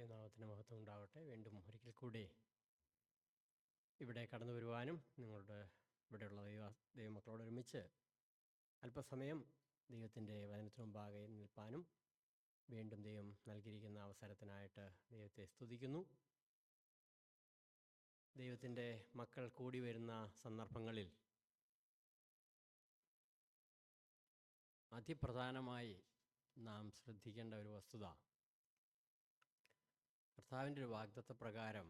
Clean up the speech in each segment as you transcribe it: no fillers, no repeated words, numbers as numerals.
ദൈവനാമത്തിന് മഹത്വം ഉണ്ടാവട്ടെ. വീണ്ടും ഒരിക്കൽ കൂടി ഇവിടെ കടന്നു വരുവാനും നിങ്ങളുടെ ഇവിടെയുള്ള ദൈവമക്കളോട് ഒരുമിച്ച് അല്പസമയം ദൈവത്തിൻ്റെ വചനത്തിനു മുമ്പാകെ നിൽപ്പാനും വീണ്ടും ദൈവം നൽകിയിരിക്കുന്ന അവസരത്തിനായിട്ട് ദൈവത്തെ സ്തുതിക്കുന്നു. ദൈവത്തിൻ്റെ മക്കൾ കൂടി വരുന്ന സന്ദർഭങ്ങളിൽ അതിപ്രധാനമായി നാം ശ്രദ്ധിക്കേണ്ട ഒരു വസ്തുത, കർത്താവിൻ്റെ ഒരു വാഗ്ദത്തപ്രകാരം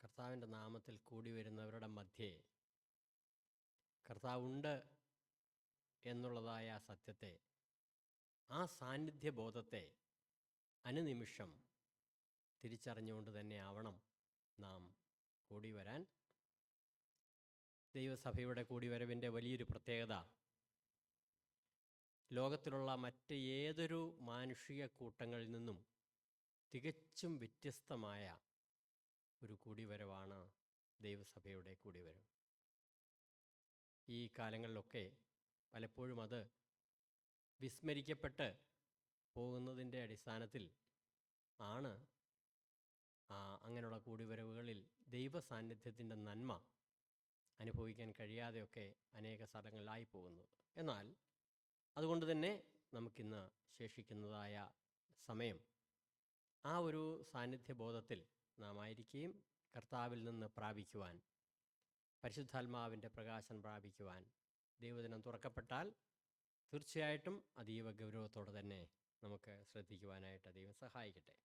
കർത്താവിൻ്റെ നാമത്തിൽ കൂടി വരുന്നവരുടെ മധ്യേ കർത്താവുണ്ട് എന്നുള്ളതായ ആ സത്യത്തെ, ആ സാന്നിധ്യബോധത്തെ അനുനിമിഷം തിരിച്ചറിഞ്ഞുകൊണ്ട് തന്നെ ആവണം നാം കൂടി വരാൻ. ദൈവസഭയുടെ കൂടിവരവിൻ്റെ വലിയൊരു പ്രത്യേകത ലോകത്തിലുള്ള മറ്റ് ഏതൊരു മാനുഷിക കൂട്ടങ്ങളിൽ നിന്നും തികച്ചും വ്യത്യസ്തമായ ഒരു കൂടിവരവാണ് ദൈവസഭയുടെ കൂടിവരവ്. ഈ കാലങ്ങളിലൊക്കെ പലപ്പോഴും അത് വിസ്മരിക്കപ്പെട്ട് പോകുന്നതിൻ്റെ അടിസ്ഥാനത്തിൽ ആണ് അങ്ങനെയുള്ള കൂടിവരവുകളിൽ ദൈവ സാന്നിധ്യത്തിൻ്റെ നന്മ അനുഭവിക്കാൻ കഴിയാതെയൊക്കെ അനേക സ്ഥലങ്ങളിലായി പോകുന്നത്. എന്നാൽ അതുകൊണ്ട് തന്നെ നമുക്കിന്ന് ശേഷിക്കുന്നതായ സമയം ആ ഒരു സാന്നിധ്യബോധത്തിൽ നാം ആയിരിക്കുകയും കർത്താവിൽ നിന്ന് പ്രാപിക്കുവാൻ, പരിശുദ്ധാത്മാവിൻ്റെ പ്രകാശം പ്രാപിക്കുവാൻ ദൈവദിനം തുറക്കപ്പെട്ടാൽ തീർച്ചയായിട്ടും അതീവ ഗൗരവത്തോടെ തന്നെ നമുക്ക് ശ്രദ്ധിക്കുവാനായിട്ട് ദൈവം സഹായിക്കട്ടെ.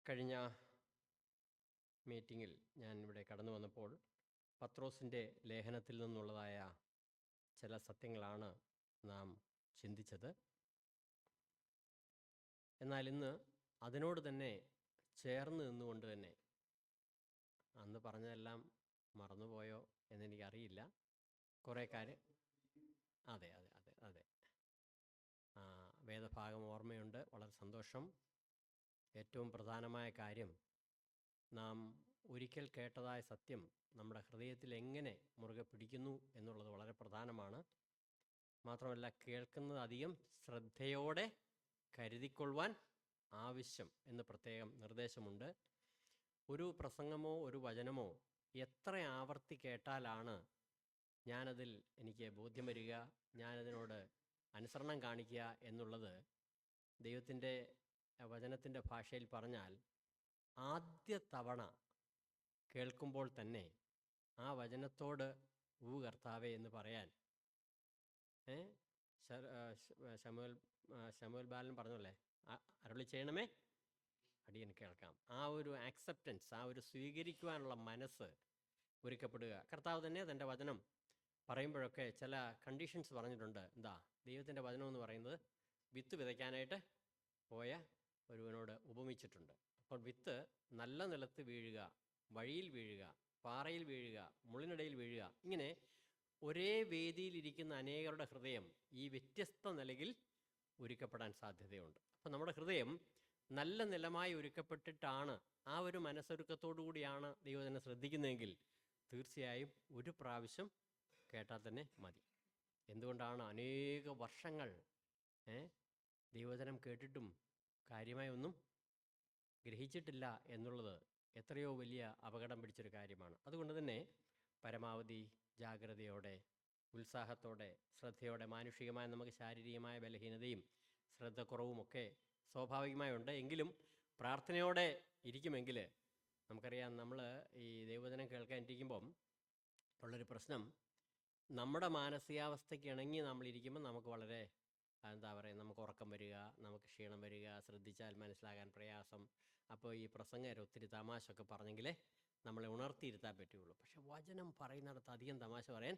കഴിഞ്ഞ മീറ്റിങ്ങിൽ ഞാൻ ഇവിടെ കടന്നു വന്നപ്പോൾ പത്രോസിൻ്റെ ലേഖനത്തിൽ നിന്നുള്ളതായ ചില സത്യങ്ങളാണ് നാം ചിന്തിച്ചത്. എന്നാൽ ഇന്ന് അതിനോട് തന്നെ ചേർന്ന് നിന്നുകൊണ്ട് തന്നെ, അന്ന് പറഞ്ഞതെല്ലാം മറന്നുപോയോ എന്നെനിക്കറിയില്ല, കുറേ കാര്യം അതെ അതെ അതെ അതെ വേദഭാഗം ഓർമ്മയുണ്ട്, വളരെ സന്തോഷം. ഏറ്റവും പ്രധാനമായ കാര്യം, നാം ഒരിക്കൽ കേട്ടതായ സത്യം നമ്മുടെ ഹൃദയത്തിൽ എങ്ങനെ മുറുകെ പിടിക്കുന്നു എന്നുള്ളത് വളരെ പ്രധാനമാണ്. മാത്രമല്ല, കേൾക്കുന്നത് അധികം ശ്രദ്ധയോടെ കരുതിക്കൊള്ളുവാൻ ആവശ്യം എന്ന് പ്രത്യേകം നിർദ്ദേശമുണ്ട്. ഒരു പ്രസംഗമോ ഒരു വചനമോ എത്ര ആവർത്തി കേട്ടാലാണ് ഞാനതിൽ എനിക്ക് ബോധ്യം വരിക, ഞാനതിനോട് അനുസരണം കാണിക്കുക എന്നുള്ളത് ദൈവത്തിൻ്റെ വചനത്തിൻ്റെ ഭാഷയിൽ പറഞ്ഞാൽ ആദ്യ തവണ കേൾക്കുമ്പോൾ തന്നെ ആ വചനത്തോട് കർത്താവേ എന്ന് പറയാൻ ശമൂവേൽ ബാലൻ പറഞ്ഞല്ലേ, അരുളി ചെയ്യണമേ അടിയൻ കേൾക്കാം. ആ ഒരു ആക്സെപ്റ്റൻസ്, ആ ഒരു സ്വീകരിക്കുവാനുള്ള മനസ്സ് ഒരുക്കപ്പെടുക. കർത്താവ് തന്നെ തൻ്റെ വചനം പറയുമ്പോഴൊക്കെ ചില കണ്ടീഷൻസ് പറഞ്ഞിട്ടുണ്ട്. എന്താ, ദൈവത്തിൻ്റെ വചനം എന്ന് പറയുന്നത് വിത്ത് വിതയ്ക്കാനായിട്ട് പോയ ഒരുവനോട് ഉപമിച്ചിട്ടുണ്ട്. അപ്പോൾ വിത്ത് നല്ല നിലത്ത് വീഴുക, വഴിയിൽ വീഴുക, പാറയിൽ വീഴുക, മുള്ളിനിടയിൽ വീഴുക, ഇങ്ങനെ ഒരേ വേദിയിലിരിക്കുന്ന അനേകരുടെ ഹൃദയം ഈ വ്യത്യസ്ത നിലയിൽ ഒരുക്കപ്പെടാൻ സാധ്യതയുണ്ട്. അപ്പം നമ്മുടെ ഹൃദയം നല്ല നിലമായി ഒരുക്കപ്പെട്ടിട്ടാണ്, ആ ഒരു മനസ്സൊരുക്കത്തോടു കൂടിയാണ് ദൈവത്തിനെ ശ്രദ്ധിക്കുന്നതെങ്കിൽ തീർച്ചയായും ഒരു പ്രാവശ്യം കേട്ടാൽ തന്നെ മതി. എന്തുകൊണ്ടാണ് അനേക വർഷങ്ങൾ ദൈവവചനം കേട്ടിട്ടും കാര്യമായി ഒന്നും ഗ്രഹിച്ചിട്ടില്ല എന്നുള്ളത് എത്രയോ വലിയ അപകടം പിടിച്ചൊരു കാര്യമാണ്. അതുകൊണ്ട് തന്നെ പരമാവധി ജാഗ്രതയോടെ, ഉത്സാഹത്തോടെ, ശ്രദ്ധയോടെ, മാനുഷികമായ നമുക്ക് ശാരീരികമായ ബലഹീനതയും ശ്രദ്ധക്കുറവുമൊക്കെ സ്വാഭാവികമായുണ്ട്. എങ്കിലും പ്രാർത്ഥനയോടെ ഇരിക്കുമെങ്കിൽ, നമുക്കറിയാം, നമ്മൾ ഈ ദൈവവചനം കേൾക്കാനിരിക്കുമ്പം ഉള്ളൊരു പ്രശ്നം, നമ്മുടെ മാനസികാവസ്ഥയ്ക്ക് ഇണങ്ങി നമ്മളിരിക്കുമ്പോൾ നമുക്ക് വളരെ എന്താ പറയുക, നമുക്ക് ഉറക്കം വരിക, നമുക്ക് ക്ഷീണം വരിക, ശ്രദ്ധിച്ചാൽ മനസ്സിലാകാൻ പ്രയാസം. അപ്പോൾ ഈ പ്രസംഗകർ ഒത്തിരി തമാശയൊക്കെ പറഞ്ഞെങ്കിലേ നമ്മളെ ഉണർത്തിയിരുത്താൻ പറ്റുകയുള്ളൂ. പക്ഷെ വചനം പറയുന്നിടത്ത് അധികം തമാശ പറയാൻ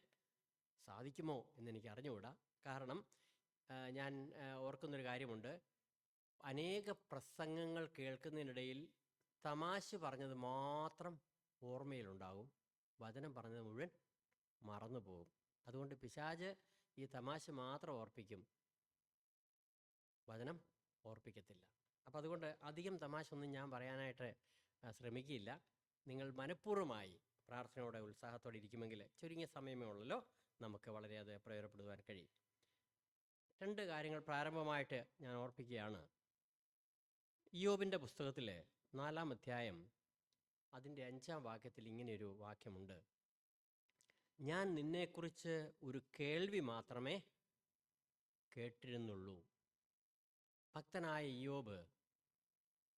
സാധിക്കുമോ എന്നെനിക്ക് അറിഞ്ഞുകൂടാ. കാരണം ഞാൻ ഓർക്കുന്നൊരു കാര്യമുണ്ട്, അനേക പ്രസംഗങ്ങൾ കേൾക്കുന്നതിനിടയിൽ തമാശ പറഞ്ഞത് മാത്രം ഓർമ്മയിലുണ്ടാകും, വചനം പറഞ്ഞത് മുഴുവൻ മറന്നു പോകും. അതുകൊണ്ട് പിശാച് ഈ തമാശ മാത്രം ഓർപ്പിക്കും, വചനം ഓർപ്പിക്കത്തില്ല. അപ്പം അതുകൊണ്ട് അധികം തമാശ ഒന്നും ഞാൻ പറയാനായിട്ട് ശ്രമിക്കില്ല. നിങ്ങൾ മനഃപൂർവ്വമായി പ്രാർത്ഥനയോടെ ഉത്സാഹത്തോടെ ഇരിക്കുമെങ്കിൽ ചുരുങ്ങിയ സമയമേ ഉള്ളല്ലോ, നമുക്ക് വളരെ അത് പ്രയോജനപ്പെടുവാൻ കഴിയും. രണ്ട് കാര്യങ്ങൾ പ്രാരംഭമായിട്ട് ഞാൻ ഓർപ്പിക്കുകയാണ്. ഇയ്യോബിൻ്റെ പുസ്തകത്തിൽ 4-ാം അധ്യായം അതിൻ്റെ 5-ാം വാക്യത്തിൽ ഇങ്ങനെയൊരു വാക്യമുണ്ട്: ഞാൻ നിന്നെക്കുറിച്ച് ഒരു കേൾവി മാത്രമേ കേട്ടിരുന്നുള്ളൂ. ഭക്തനായ ഇയ്യോബ്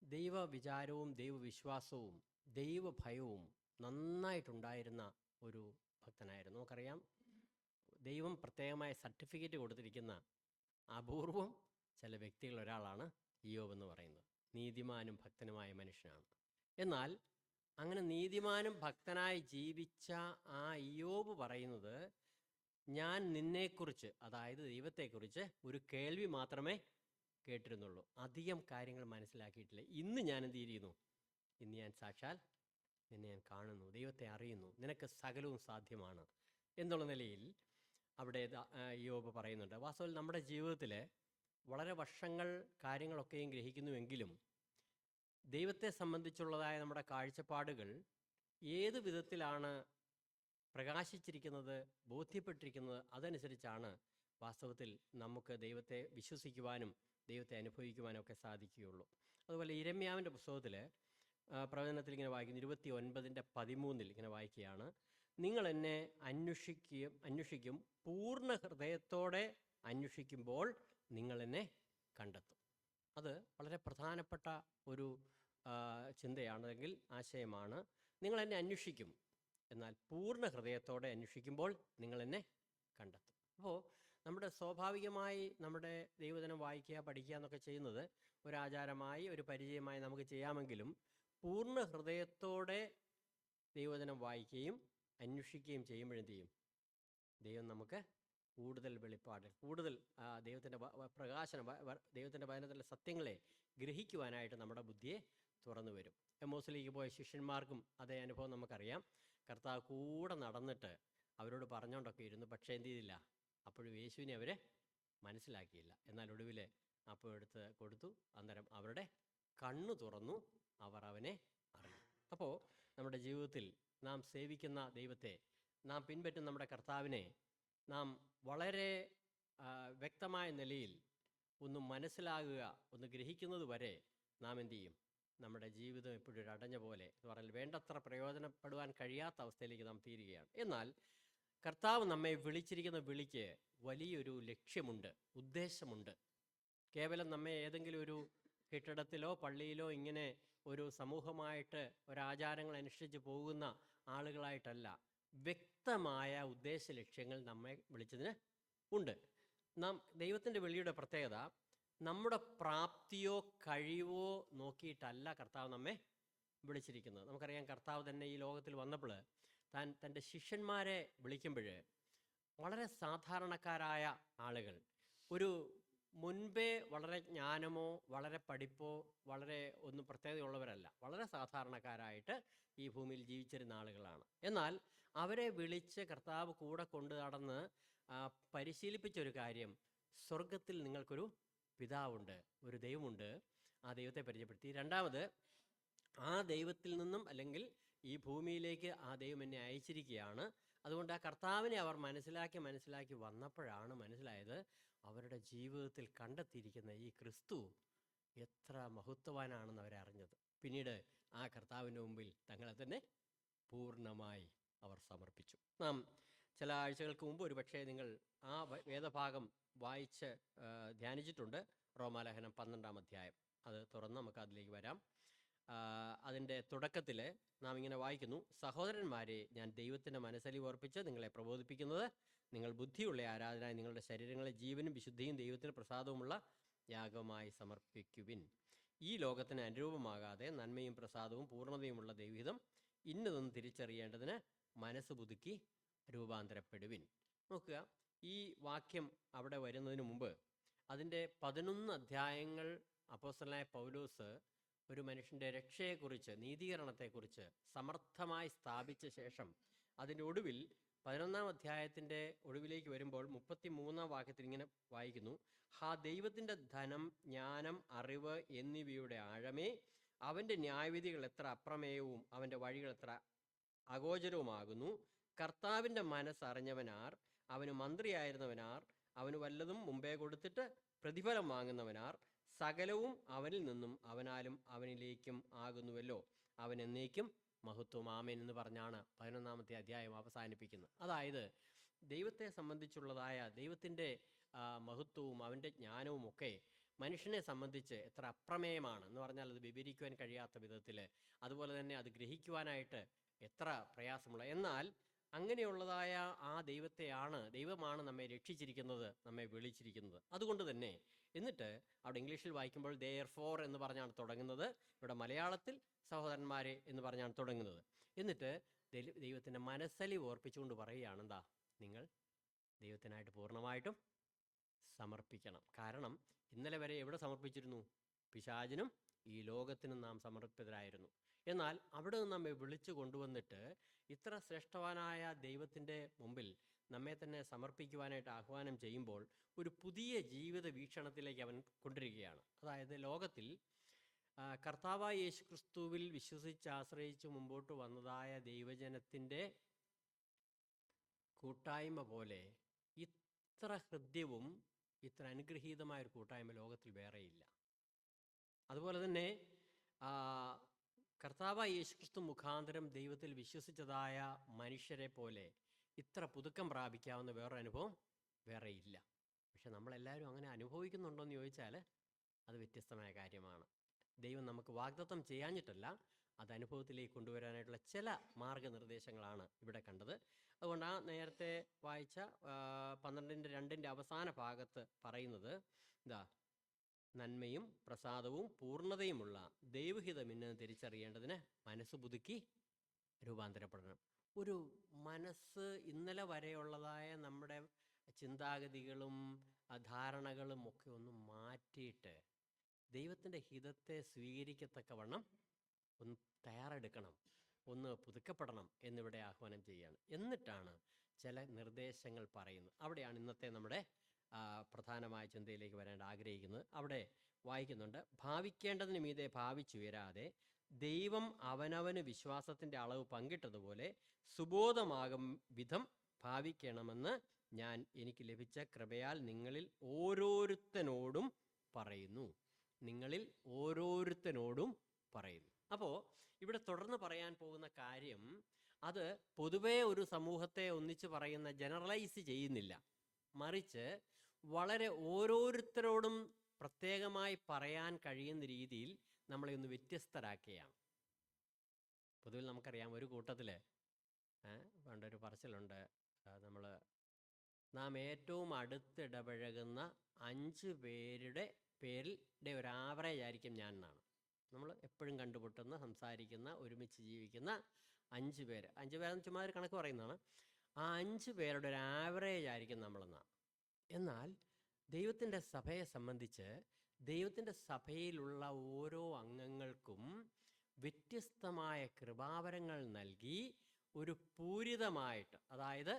ദൈവവിചാരവും ദൈവവിശ്വാസവും ദൈവഭയവും നന്നായിട്ടുണ്ടായിരുന്ന ഒരു ഭക്തനായിരുന്നു. നമുക്കറിയാം, ദൈവം പ്രത്യേകമായ സർട്ടിഫിക്കറ്റ് കൊടുത്തിരിക്കുന്ന അപൂർവം ചില വ്യക്തികൾ ഒരാളാണ് ഇയ്യോബ് എന്ന് പറയുന്നത്. നീതിമാനും ഭക്തനുമായ മനുഷ്യനാണ്. എന്നാൽ അങ്ങനെ നീതിമാനും ഭക്തനായി ജീവിച്ച ആ ഇയ്യോബ് പറയുന്നത്, ഞാൻ നിന്നെക്കുറിച്ച്, അതായത് ദൈവത്തെക്കുറിച്ച് ഒരു കേൾവി മാത്രമേ കേട്ടിരുന്നുള്ളൂ, അധികം കാര്യങ്ങൾ മനസ്സിലാക്കിയിട്ടില്ല. ഇന്ന് ഞാൻ എന്ത് ചെയ്യുന്നു? ഇന്ന് ഞാൻ സാക്ഷാൽ നിന്നെ ഞാൻ കാണുന്നു, ദൈവത്തെ അറിയുന്നു, നിനക്ക് സകലവും സാധ്യമാണ് എന്നുള്ള നിലയിൽ അവിടെ ഇയ്യോബ് പറയുന്നുണ്ട്. വാസ്തവത്തിൽ നമ്മുടെ ജീവിതത്തിൽ വളരെ വർഷങ്ങൾ കാര്യങ്ങളൊക്കെയും ഗ്രഹിക്കുന്നുവെങ്കിലും ദൈവത്തെ സംബന്ധിച്ചുള്ളതായ നമ്മുടെ കാഴ്ചപ്പാടുകൾ ഏത് വിധത്തിലാണ് പ്രകാശിച്ചിരിക്കുന്നത്, ബോധ്യപ്പെട്ടിരിക്കുന്നത്, അതനുസരിച്ചാണ് വാസ്തവത്തിൽ നമുക്ക് ദൈവത്തെ വിശ്വസിക്കുവാനും ദൈവത്തെ അനുഭവിക്കുവാനും ഒക്കെ സാധിക്കുകയുള്ളൂ. അതുപോലെ യിരെമ്യാവിൻ്റെ പുസ്തകത്തിൽ പ്രവചനത്തിൽ ഇങ്ങനെ വായിക്കുന്നു, 29:13 ഇങ്ങനെ വായിക്കുകയാണ്: നിങ്ങൾ എന്നെ അന്വേഷിക്കും, പൂർണ്ണ ഹൃദയത്തോടെ അന്വേഷിക്കുമ്പോൾ നിങ്ങൾ എന്നെ കണ്ടെത്തും. അത് വളരെ പ്രധാനപ്പെട്ട ഒരു ചിന്തയാണെങ്കിൽ ആശയമാണ്. നിങ്ങൾ എന്നെ അന്വേഷിക്കും, എന്നാൽ പൂർണ്ണ ഹൃദയത്തോടെ അന്വേഷിക്കുമ്പോൾ നിങ്ങൾ എന്നെ കണ്ടെത്തും. അപ്പോൾ നമ്മുടെ സ്വാഭാവികമായി നമ്മുടെ ദൈവവചനം വായിക്കുക, പഠിക്കുക എന്നൊക്കെ ചെയ്യുന്നത് ഒരു ആചാരമായി, ഒരു പരിചയമായി നമുക്ക് ചെയ്യാമെങ്കിലും പൂർണ്ണ ഹൃദയത്തോടെ ദൈവവചനം വായിക്കുകയും അന്വേഷിക്കുകയും ചെയ്യുമ്പോഴെന്ത് ചെയ്യും? ദൈവം നമുക്ക് കൂടുതൽ വെളിപ്പാട്, കൂടുതൽ ദൈവത്തിൻ്റെ പ്രകാശനം, ദൈവത്തിൻ്റെ വചനത്തിലെ സത്യങ്ങളെ ഗ്രഹിക്കുവാനായിട്ട് നമ്മുടെ ബുദ്ധിയെ തുറന്നു വരും. എമ്മോസിലേക്ക് പോയ ശിഷ്യന്മാർക്കും അതേ അനുഭവം നമുക്കറിയാം. കർത്താവ് കൂടെ നടന്നിട്ട് അവരോട് പറഞ്ഞുകൊണ്ടൊക്കെ ഇരുന്നു, പക്ഷേ എന്ത് ചെയ്തില്ല? അപ്പോഴും യേശുവിനെ അവർ മനസ്സിലാക്കിയില്ല. എന്നാൽ ഒടുവിൽ അപ്പോൾ എടുത്ത് കൊടുത്തു, അന്നേരം അവരുടെ കണ്ണു തുറന്നു, അവർ അവനെ അറിഞ്ഞു. അപ്പോൾ നമ്മുടെ ജീവിതത്തിൽ നാം സേവിക്കുന്ന ദൈവത്തെ, നാം പിൻപറ്റുന്ന നമ്മുടെ കർത്താവിനെ നാം വളരെ വ്യക്തമായ നിലയിൽ ഒന്ന് മനസ്സിലാകുക, ഒന്ന് ഗ്രഹിക്കുന്നത് വരെ നാം എന്തു ചെയ്യും? നമ്മുടെ ജീവിതം എപ്പോഴും ഒരു അടഞ്ഞ പോലെ എന്ന് പറഞ്ഞാൽ വേണ്ടത്ര പ്രയോജനപ്പെടുവാൻ കഴിയാത്ത അവസ്ഥയിലേക്ക് നാം തീരുകയാണ്. എന്നാൽ കർത്താവ് നമ്മെ വിളിച്ചിരിക്കുന്ന വിളിക്ക് വലിയൊരു ലക്ഷ്യമുണ്ട്, ഉദ്ദേശമുണ്ട്. കേവലം നമ്മെ ഏതെങ്കിലും ഒരു കെട്ടിടത്തിലോ പള്ളിയിലോ ഇങ്ങനെ ഒരു സമൂഹമായിട്ട് ഒരാചാരങ്ങൾ അനുഷ്ഠിച്ച് പോകുന്ന ആളുകളായിട്ടല്ല, വ്യക്തമായ ഉദ്ദേശ ലക്ഷ്യങ്ങൾ നമ്മെ വിളിച്ചതിന് ഉണ്ട്. നാം ദൈവത്തിൻ്റെ വിളിയുടെ പ്രത്യേകത, നമ്മുടെ പ്രാപ്തിയോ കഴിവോ നോക്കിയിട്ടല്ല കർത്താവ് നമ്മെ വിളിച്ചിരിക്കുന്നത്. നമുക്കറിയാം, കർത്താവ് തന്നെ ഈ ലോകത്തിൽ വന്നപ്പോൾ താൻ തൻ്റെ ശിഷ്യന്മാരെ വിളിക്കുമ്പോൾ വളരെ സാധാരണക്കാരായ ആളുകൾ, ഒരു മുൻപേ വളരെ ജ്ഞാനമോ വളരെ പഠിപ്പോ വളരെ ഒന്നും പ്രത്യേകതയുള്ളവരല്ല, വളരെ സാധാരണക്കാരായിട്ട് ഈ ഭൂമിയിൽ ജീവിച്ചിരുന്ന ആളുകളാണ്. എന്നാൽ അവരെ വിളിച്ച് കർത്താവ് കൂടെ കൊണ്ടു നടന്ന് പരിശീലിപ്പിച്ചൊരു കാര്യം, സ്വർഗത്തിൽ നിങ്ങൾക്കൊരു പിതാവുണ്ട്, ഒരു ദൈവമുണ്ട്, ആ ദൈവത്തെ പരിചയപ്പെടുത്തി. രണ്ടാമത്, ആ ദൈവത്തിൽ നിന്നും അല്ലെങ്കിൽ ഈ ഭൂമിയിലേക്ക് ആ ദൈവം എന്നെ അയച്ചിരിക്കുകയാണ്. അതുകൊണ്ട് ആ കർത്താവിനെ അവർ മനസ്സിലാക്കി വന്നപ്പോഴാണ് മനസ്സിലായത്, അവരുടെ ജീവിതത്തിൽ കണ്ടെത്തിയിരിക്കുന്ന ഈ ക്രിസ്തു എത്ര മഹത്വവാനാണെന്ന് അവരറിഞ്ഞത്. പിന്നീട് ആ കർത്താവിൻ്റെ മുമ്പിൽ തങ്ങളെ തന്നെ പൂർണ്ണമായി അവർ സമർപ്പിച്ചു. നാം ചില ആഴ്ചകൾക്ക് മുമ്പ് ഒരു പക്ഷേ നിങ്ങൾ ആ വേദഭാഗം വായിച്ച് ധ്യാനിച്ചിട്ടുണ്ട്. റോമാലേഖനം 12-ാം അധ്യായം. അത് തുറന്ന് നമുക്ക് അതിലേക്ക് വരാം. അതിൻ്റെ തുടക്കത്തിൽ നാം ഇങ്ങനെ വായിക്കുന്നു: സഹോദരന്മാരെ, ഞാൻ ദൈവത്തിൻ്റെ മനസ്സലിവ് ഓർപ്പിച്ച് നിങ്ങളെ പ്രബോധിപ്പിക്കുന്നത്, നിങ്ങൾ ബുദ്ധിയുള്ള ആരാധന നിങ്ങളുടെ ശരീരങ്ങളെ ജീവനും വിശുദ്ധിയും ദൈവത്തിന് പ്രസാദവുമുള്ള യാഗമായി സമർപ്പിക്കുവിൻ. ഈ ലോകത്തിന് അനുരൂപമാകാതെ നന്മയും പ്രസാദവും പൂർണ്ണതയുമുള്ള ദൈവഹിതം ഇന്നതൊന്ന് തിരിച്ചറിയേണ്ടതിന് മനസ്സ് പുതുക്കി രൂപാന്തരപ്പെടുവിൻ. നോക്കുക, ഈ വാക്യം അവിടെ വരുന്നതിന് മുമ്പ് അതിൻ്റെ 11 അധ്യായങ്ങൾ അപ്പോസ്തലനായ പൗലോസ് ഒരു മനുഷ്യൻ്റെ രക്ഷയെക്കുറിച്ച്, നീതീകരണത്തെക്കുറിച്ച് സമർത്ഥമായി സ്ഥാപിച്ച ശേഷം അതിൻ്റെ ഒടുവിൽ 11-ാം അധ്യായത്തിൻ്റെ ഒടുവിലേക്ക് വരുമ്പോൾ 33-ാം വാക്യത്തിൽ ഇങ്ങനെ വായിക്കുന്നു: ദൈവത്തിൻ്റെ ധനം, ജ്ഞാനം, അറിവ് എന്നിവയുടെ ആഴമേ, അവൻ്റെ ന്യായവിധികൾ എത്ര അപ്രമേയവും അവൻ്റെ വഴികൾ എത്ര അഗോചരവുമാകുന്നു. കർത്താവിൻ്റെ മനസ്സറിഞ്ഞവനാർ, അവന് മന്ത്രിയായിരുന്നവനാർ, അവന് വല്ലതും മുമ്പേ കൊടുത്തിട്ട് പ്രതിഫലം വാങ്ങുന്നവനാർ, സകലവും അവനിൽ നിന്നും അവനാലും അവനിലേക്കും ആകുന്നുവല്ലോ, അവൻ എന്നേക്കും മഹത്വം. ആമേൻ എന്ന് പറഞ്ഞാണ് 11-ാമത്തെ അധ്യായം അവസാനിപ്പിക്കുന്നത്. അതായത് ദൈവത്തെ സംബന്ധിച്ചുള്ളതായ ദൈവത്തിൻ്റെ മഹത്വവും അവൻ്റെ ജ്ഞാനവും ഒക്കെ മനുഷ്യനെ സംബന്ധിച്ച് എത്ര അപ്രമേയമാണ് എന്ന് പറഞ്ഞാൽ അത് വിവരിക്കുവാൻ കഴിയാത്ത വിധത്തിൽ, അതുപോലെ തന്നെ അത് ഗ്രഹിക്കുവാനായിട്ട് എത്ര പ്രയാസമുള്ള. എന്നാൽ അങ്ങനെയുള്ളതായ ആ ദൈവമാണ് നമ്മെ രക്ഷിച്ചിരിക്കുന്നത്, നമ്മെ വിളിച്ചിരിക്കുന്നത്. അതുകൊണ്ട് തന്നെ എന്നിട്ട് അവിടെ ഇംഗ്ലീഷിൽ വായിക്കുമ്പോൾ therefore എന്ന് പറഞ്ഞാണ് തുടങ്ങുന്നത്, ഇവിടെ മലയാളത്തിൽ സഹോദരന്മാരെ എന്ന് പറഞ്ഞാണ് തുടങ്ങുന്നത്. എന്നിട്ട് ദൈവത്തിൻ്റെ മനസ്സലിവ് ഓർപ്പിച്ചുകൊണ്ട് പറയുകയാണ്, എന്താ, നിങ്ങൾ ദൈവത്തിനായിട്ട് പൂർണ്ണമായിട്ടും സമർപ്പിക്കണം. കാരണം ഇന്നലെ വരെ എവിടെ സമർപ്പിച്ചിരുന്നു? പിശാചിനും ഈ ലോകത്തിനും നാം സമർപ്പിതരായിരുന്നു. എന്നാൽ അവിടെ നിന്ന് നമ്മെ വിളിച്ചു കൊണ്ടുവന്നിട്ട് ഇത്ര ശ്രേഷ്ഠവാനായ ദൈവത്തിൻ്റെ മുമ്പിൽ നമ്മെ തന്നെ സമർപ്പിക്കുവാനായിട്ട് ആഹ്വാനം ചെയ്യുമ്പോൾ ഒരു പുതിയ ജീവിത വീക്ഷണത്തിലേക്ക് അവൻ കൊണ്ടിരിക്കുകയാണ്. അതായത് ലോകത്തിൽ കർത്താവായ യേശു ക്രിസ്തുവിൽ വിശ്വസിച്ച് ആശ്രയിച്ച് മുമ്പോട്ട് വന്നതായ ദൈവജനത്തിൻ്റെ കൂട്ടായ്മ പോലെ ഇത്ര ഹൃദ്യവും ഇത്ര അനുഗ്രഹീതമായൊരു കൂട്ടായ്മ ലോകത്തിൽ വേറെയില്ല. അതുപോലെ തന്നെ കർത്താവായ യേശുക്രിസ്തു മുഖാന്തരം ദൈവത്തിൽ വിശ്വസിച്ചതായ മനുഷ്യരെ പോലെ ഇത്ര പുതുക്കം പ്രാപിക്കാവുന്ന വേറൊരു അനുഭവം വേറെയില്ല. പക്ഷെ നമ്മളെല്ലാവരും അങ്ങനെ അനുഭവിക്കുന്നുണ്ടോ എന്ന് ചോദിച്ചാൽ അത് വ്യത്യസ്തമായ കാര്യമാണ്. ദൈവം നമുക്ക് വാഗ്ദത്തം ചെയ്യാഞ്ഞിട്ടല്ല, അത് അനുഭവത്തിലേക്ക് കൊണ്ടുവരാനായിട്ടുള്ള ചില മാർഗനിർദ്ദേശങ്ങളാണ് ഇവിടെ കണ്ടത്. അതുകൊണ്ട് ആ നേരത്തെ വായിച്ച 12:2 അവസാന ഭാഗത്ത് പറയുന്നത് എന്താ, നന്മയും പ്രസാദവും പൂർണ്ണതയുമുള്ള ദൈവഹിതം ഇന്ന് തിരിച്ചറിയേണ്ടതിന് മനസ്സ് പുതുക്കി രൂപാന്തരപ്പെടണം. ഒരു മനസ്സ് ഇന്നലെ വരെയുള്ളതായ നമ്മുടെ ചിന്താഗതികളും ധാരണകളും ഒക്കെ ഒന്ന് മാറ്റിയിട്ട് ദൈവത്തിൻ്റെ ഹിതത്തെ സ്വീകരിക്കത്തക്കവണ്ണം ഒന്ന് തയ്യാറെടുക്കണം, ഒന്ന് പുതുക്കപ്പെടണം എന്നിവിടെ ആഹ്വാനം ചെയ്യുകയാണ്. എന്നിട്ടാണ് ചില നിർദ്ദേശങ്ങൾ പറയുന്നത്. അവിടെയാണ് ഇന്നത്തെ നമ്മുടെ പ്രധാനമായ ചിന്തയിലേക്ക് വരാൻ ആഗ്രഹിക്കുന്നത്. അവിടെ വായിക്കുന്നുണ്ട്, ഭാവിക്കേണ്ടതിന് മീതെ ഭാവിച്ചുയരാതെ ദൈവം അവനവന് വിശ്വാസത്തിൻ്റെ അളവ് പങ്കിട്ടതുപോലെ സുബോധമാകും വിധം ഭാവിക്കണമെന്ന് ഞാൻ എനിക്ക് ലഭിച്ച കൃപയാൽ നിങ്ങളിൽ ഓരോരുത്തനോടും പറയുന്നു. നിങ്ങളിൽ ഓരോരുത്തനോടും പറയുന്നു. അപ്പോൾ ഇവിടെ തുടർന്ന് പറയാൻ പോകുന്ന കാര്യം, അത് പൊതുവേ ഒരു സമൂഹത്തെ ഒന്നിച്ച് പറയുന്ന ജനറലൈസ് ചെയ്യുന്നില്ല, മറിച്ച് വളരെ ഓരോരുത്തരോടും പ്രത്യേകമായി പറയാൻ കഴിയുന്ന രീതിയിൽ നമ്മളെ ഒന്ന് വ്യത്യസ്തരാക്കുകയാണ്. പൊതുവിൽ നമുക്കറിയാം, ഒരു കൂട്ടത്തിൽ പണ്ടൊരു പറച്ചിലുണ്ട്, നാം ഏറ്റവും അടുത്തിടപഴകുന്ന 5 പേരുടെ പേരിൻ്റെ ഒരു ആവറേജ് ആയിരിക്കും ഞാൻ എന്നാണ്. നമ്മൾ എപ്പോഴും കണ്ടുമുട്ടുന്ന, സംസാരിക്കുന്ന, ഒരുമിച്ച് ജീവിക്കുന്ന 5 പേരെന്ന് ചുമ്മാ ഒരു കണക്ക് പറയുന്നതാണ്. ആ 5 പേരുടെ ഒരു ആവറേജ് ആയിരിക്കും നമ്മളെന്നാണ്. എന്നാൽ ദൈവത്തിൻ്റെ സഭയെ സംബന്ധിച്ച് ദൈവത്തിൻ്റെ സഭയിലുള്ള ഓരോ അംഗങ്ങൾക്കും വ്യത്യസ്തമായ കൃപാവരങ്ങൾ നൽകി ഒരു പൂരിതമായിട്ട്, അതായത്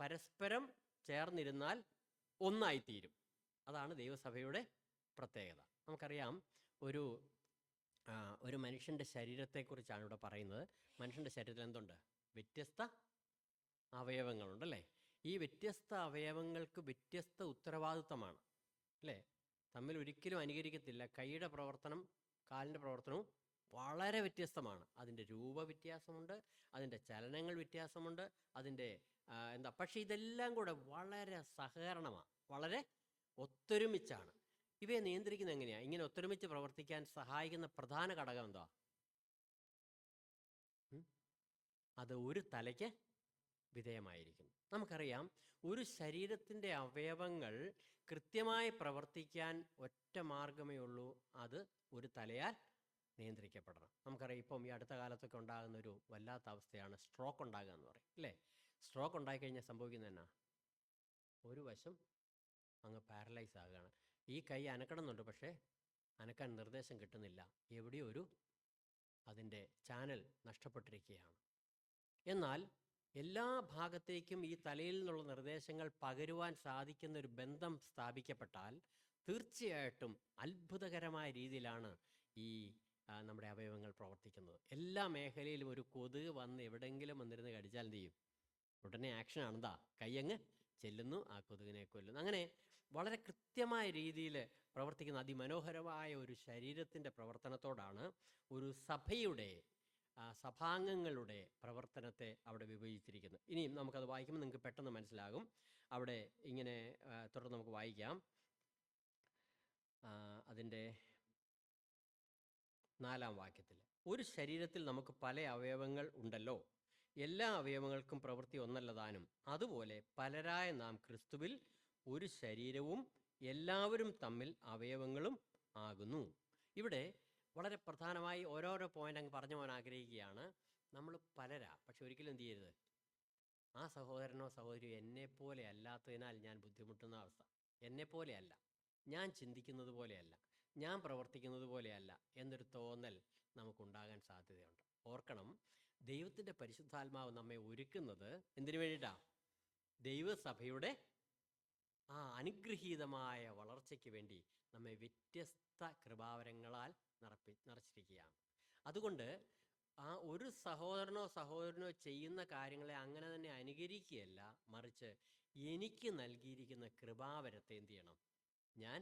പരസ്പരം ചേർന്നിരുന്നാൽ ഒന്നായിത്തീരും. അതാണ് ദൈവസഭയുടെ പ്രത്യേകത. നമുക്കറിയാം, ഒരു മനുഷ്യൻ്റെ ശരീരത്തെക്കുറിച്ചാണ് ഇവിടെ പറയുന്നത്. മനുഷ്യൻ്റെ ശരീരത്തിൽ എന്തുണ്ട്? വ്യത്യസ്ത അവയവങ്ങളുണ്ടല്ലേ? ഈ വ്യത്യസ്ത അവയവങ്ങൾക്ക് വ്യത്യസ്ത ഉത്തരവാദിത്തമാണ് അല്ലേ? തമ്മിൽ ഒരിക്കലും അനുകരിക്കത്തില്ല. കൈയുടെ പ്രവർത്തനം, കാലിൻ്റെ പ്രവർത്തനവും വളരെ വ്യത്യസ്തമാണ്. അതിൻ്റെ രൂപ വ്യത്യാസമുണ്ട്, അതിൻ്റെ ചലനങ്ങൾ വ്യത്യാസമുണ്ട്, അതിൻ്റെ പക്ഷേ ഇതെല്ലാം കൂടെ വളരെ സഹകരണമാണ്, വളരെ ഒത്തൊരുമിച്ചാണ്. ഇവയെ നിയന്ത്രിക്കുന്നത് എങ്ങനെയാണ്? ഇങ്ങനെ ഒത്തൊരുമിച്ച് പ്രവർത്തിക്കാൻ സഹായിക്കുന്ന പ്രധാന ഘടകം എന്താ? അത് ഒരു തലയ്ക്ക് വിധേയമായിരിക്കുന്നു. നമുക്കറിയാം, ഒരു ശരീരത്തിൻ്റെ അവയവങ്ങൾ കൃത്യമായി പ്രവർത്തിക്കാൻ ഒറ്റ മാർഗമേ ഉള്ളൂ, അത് ഒരു തലയാൽ നിയന്ത്രിക്കപ്പെടണം. നമുക്കറിയാം, ഇപ്പം ഈ അടുത്ത കാലത്തൊക്കെ ഉണ്ടാകുന്ന ഒരു വല്ലാത്ത അവസ്ഥയാണ് സ്ട്രോക്ക് ഉണ്ടാകുക എന്ന് പറയും അല്ലേ? സ്ട്രോക്ക് ഉണ്ടായിക്കഴിഞ്ഞാൽ സംഭവിക്കുന്നത് എന്നാ, ഒരു വശം അങ്ങ് പാരലൈസ് ആകുകയാണ്. ഈ കൈ അനക്കണമെന്നുണ്ട്, പക്ഷേ അനക്കാൻ നിർദ്ദേശം കിട്ടുന്നില്ല. എവിടെയോ അതിൻ്റെ ചാനൽ നഷ്ടപ്പെട്ടിരിക്കുകയാണ്. എന്നാൽ എല്ലാ ഭാഗത്തേക്കും ഈ തലയിൽ നിന്നുള്ള നിർദ്ദേശങ്ങൾ പകരുവാൻ സാധിക്കുന്ന ഒരു ബന്ധം സ്ഥാപിക്കപ്പെട്ടാൽ തീർച്ചയായിട്ടും അത്ഭുതകരമായ രീതിയിലാണ് ഈ നമ്മുടെ അവയവങ്ങൾ പ്രവർത്തിക്കുന്നത്. എല്ലാ മേഖലയിലും ഒരു കൊതുക് വന്ന് എവിടെയെങ്കിലും വന്നിരുന്ന് കടിച്ചാൽ എന്ത് ചെയ്യും? ഉടനെ ആക്ഷനാണ്, എന്താ, കൈയങ്ങ് ചെല്ലുന്നു, ആ കൊതുകിനെ കൊല്ലുന്നു. അങ്ങനെ വളരെ കൃത്യമായ രീതിയിൽ പ്രവർത്തിക്കുന്ന അതിമനോഹരമായ ഒരു ശരീരത്തിൻ്റെ പ്രവർത്തനത്തോടാണ് ഒരു സഭയുടെ സഭാംഗങ്ങളുടെ പ്രവർത്തനത്തെ അവിടെ വിഭജിച്ചിരിക്കുന്നത്. ഇനിയും നമുക്കത് വായിക്കുമ്പോൾ നിങ്ങൾക്ക് പെട്ടെന്ന് മനസ്സിലാകും. അവിടെ ഇങ്ങനെ തുടർന്ന് നമുക്ക് വായിക്കാം. അതിൻ്റെ 4-ാം വാക്യത്തിൽ, ഒരു ശരീരത്തിൽ നമുക്ക് പല അവയവങ്ങൾ ഉണ്ടല്ലോ, എല്ലാ അവയവങ്ങൾക്കും പ്രവൃത്തി ഒന്നല്ലതാനും, അതുപോലെ പലരായ നാം ക്രിസ്തുവിൽ ഒരു ശരീരവും എല്ലാവരും തമ്മിൽ അവയവങ്ങളും ആകുന്നു. ഇവിടെ വളരെ പ്രധാനമായി ഓരോരോ പോയിന്റ് അങ്ങ് പറഞ്ഞു പോകാൻ ആഗ്രഹിക്കുകയാണ്. നമ്മൾ പലരാ, പക്ഷെ ഒരിക്കലും എന്ത് ചെയ്യരുത്, ആ സഹോദരനോ സഹോദരിയോ എന്നെപ്പോലെ അല്ലാത്തതിനാൽ ഞാൻ ബുദ്ധിമുട്ടുന്ന അവസ്ഥ, എന്നെപ്പോലെയല്ല, ഞാൻ ചിന്തിക്കുന്നത് പോലെയല്ല, ഞാൻ പ്രവർത്തിക്കുന്നത് പോലെയല്ല എന്നൊരു തോന്നൽ നമുക്കുണ്ടാകാൻ സാധ്യതയുണ്ട്. ഓർക്കണം, ദൈവത്തിൻ്റെ പരിശുദ്ധാത്മാവ് നമ്മെ ഒരുക്കുന്നത് എന്തിനു വേണ്ടിയിട്ടാണ്? ദൈവസഭയുടെ അനുഗ്രഹീതമായ വളർച്ചയ്ക്ക് വേണ്ടി നമ്മെ വ്യത്യസ്ത കൃപാവരങ്ങളാൽ നിറച്ചിരിക്കുകയാണ്. അതുകൊണ്ട് ഒരു സഹോദരനോ സഹോദരനോ ചെയ്യുന്ന കാര്യങ്ങളെ അങ്ങനെ തന്നെ അനുകരിക്കുകയല്ല, മറിച്ച് എനിക്ക് നൽകിയിരിക്കുന്ന കൃപാവരത്തെ എന്ത് ചെയ്യണം? ഞാൻ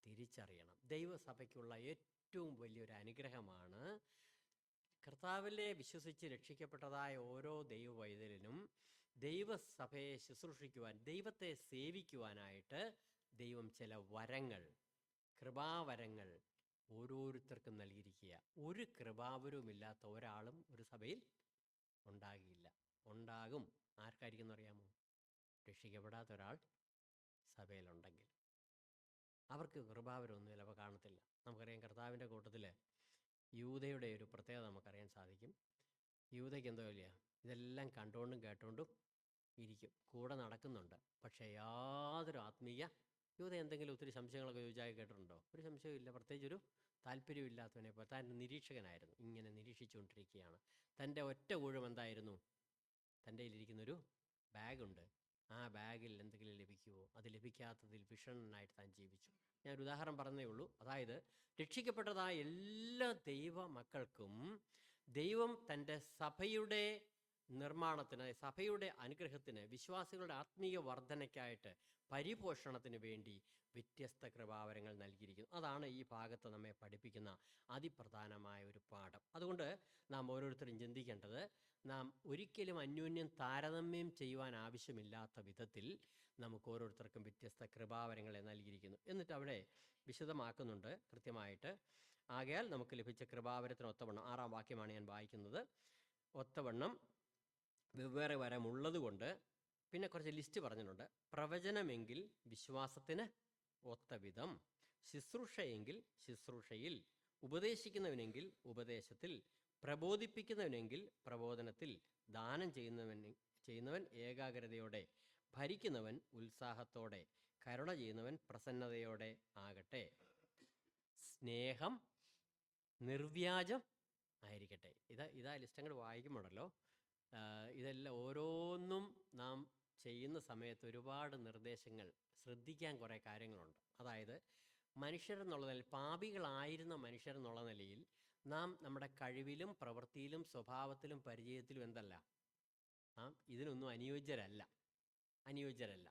തിരിച്ചറിയണം. ദൈവസഭയ്ക്കുള്ള ഏറ്റവും വലിയൊരു അനുഗ്രഹമാണ് കർത്താവിലെ വിശ്വസിച്ച് രക്ഷിക്കപ്പെട്ടതായ ഓരോ ദൈവവൈതലിനും ദൈവസഭയെ ശുശ്രൂഷിക്കുവാൻ, ദൈവത്തെ സേവിക്കുവാനായിട്ട് ദൈവം ചില വരങ്ങൾ, കൃപാവരങ്ങൾ ഓരോരുത്തർക്കും നൽകിയിരിക്കുക. ഒരു കൃപാവരവുമില്ലാത്ത ഒരാളും ഒരു സഭയിൽ ഉണ്ടാകില്ല. ഉണ്ടാകും. ആർക്കായിരിക്കും അറിയാമോ? രക്ഷിക്കപ്പെടാത്ത ഒരാൾ സഭയിലുണ്ടെങ്കിൽ അവർക്ക് കൃപാവരമൊന്നും ചിലപ്പോൾ കാണത്തില്ല. നമുക്കറിയാം, കർത്താവിൻ്റെ കൂട്ടത്തിൽ യൂദയുടെ ഒരു പ്രത്യേകത നമുക്കറിയാൻ സാധിക്കും. യൂദയ്ക്ക് എന്തോ ഇല്ല, ഇതെല്ലാം കണ്ടുകൊണ്ടും കേട്ടുകൊണ്ടും ഇരിക്കും, കൂടെ നടക്കുന്നുണ്ട്, പക്ഷേ യാതൊരു ആത്മീയ യൂദ എന്തെങ്കിലും ഒത്തിരി സംശയങ്ങളൊക്കെ ചോദിച്ചാൽ കേട്ടിട്ടുണ്ടോ? ഒരു സംശയമില്ല. പ്രത്യേകിച്ചൊരു താല്പര്യമില്ലാത്തവനെ പോലെ താൻ നിരീക്ഷകനായിരുന്നു, ഇങ്ങനെ നിരീക്ഷിച്ചുകൊണ്ടിരിക്കുകയാണ്. തൻ്റെ ഒറ്റ ഊഴം എന്തായിരുന്നു? തൻ്റെ കയ്യിലിരിക്കുന്നൊരു ബാഗുണ്ട്, ആ ബാഗിൽ എന്തെങ്കിലും ലഭിക്കുമോ? അത് ലഭിക്കാത്തതിൽ വിഷണ്ണനായിട്ട് താൻ ജീവിച്ചു. ഞാനൊരു ഉദാഹരണം പറഞ്ഞേ ഉള്ളൂ. അതായത്, രക്ഷിക്കപ്പെട്ടതായ എല്ലാ ദൈവ മക്കൾക്കും ദൈവം തൻ്റെ സഭയുടെ നിർമ്മാണത്തിന്, സഭയുടെ അനുഗ്രഹത്തിന്, വിശ്വാസികളുടെ ആത്മീയ വർധനയ്ക്കായിട്ട്, പരിപോഷണത്തിന് വേണ്ടി വ്യത്യസ്ത കൃപാവരങ്ങൾ നൽകിയിരിക്കുന്നു. അതാണ് ഈ ഭാഗത്ത് നമ്മെ പഠിപ്പിക്കുന്ന അതിപ്രധാനമായ ഒരു പാഠം. അതുകൊണ്ട് നാം ഓരോരുത്തരും ചിന്തിക്കേണ്ടത്, നാം ഒരിക്കലും അന്യോന്യം താരതമ്യം ചെയ്യുവാൻ ആവശ്യമില്ലാത്ത വിധത്തിൽ നമുക്ക് ഓരോരുത്തർക്കും വ്യത്യസ്ത കൃപാവരങ്ങളെ നൽകിയിരിക്കുന്നു. എന്നിട്ട് അവിടെ വിശദമാക്കുന്നുണ്ട് കൃത്യമായിട്ട്. ആകയാൽ നമുക്ക് ലഭിച്ച കൃപാവരത്തിന് ഒത്തവണ്ണം, 6-ാം വാക്യമാണ് ഞാൻ വായിക്കുന്നത്, ഒത്തവണ്ണം വെവ്വേറെ വരമുള്ളത് കൊണ്ട്, പിന്നെ കുറച്ച് ലിസ്റ്റ് പറഞ്ഞിട്ടുണ്ട്. പ്രവചനമെങ്കിൽ വിശ്വാസത്തിന് ഒത്തവിധം, ശുശ്രൂഷയെങ്കിൽ ശുശ്രൂഷയിൽ, ഉപദേശിക്കുന്നവനെങ്കിൽ ഉപദേശത്തിൽ, പ്രബോധിപ്പിക്കുന്നവനെങ്കിൽ പ്രബോധനത്തിൽ, ദാനം ചെയ്യുന്നവൻ ഏകാഗ്രതയോടെ, ഭരിക്കുന്നവൻ ഉത്സാഹത്തോടെ, കരുണ ചെയ്യുന്നവൻ പ്രസന്നതയോടെ ആകട്ടെ, സ്നേഹം നിർവ്യാജം ആയിരിക്കട്ടെ. ഇതാ ലിസ്റ്റ് അങ്ങോട്ട് വായിക്കുമ്പോഴല്ലോ, ഇതെല്ലാം ഓരോന്നും നാം ചെയ്യുന്ന സമയത്ത് ഒരുപാട് നിർദ്ദേശങ്ങൾ, ശ്രദ്ധിക്കാൻ കുറേ കാര്യങ്ങളുണ്ട്. അതായത്, മനുഷ്യരെന്നുള്ള നിലയിൽ, പാപികളായിരുന്ന മനുഷ്യരെന്നുള്ള നിലയിൽ നാം നമ്മുടെ കഴിവിലും പ്രവൃത്തിയിലും സ്വഭാവത്തിലും പരിചയത്തിലും എന്തല്ല, ഇതിനൊന്നും അനുയോജ്യരല്ല.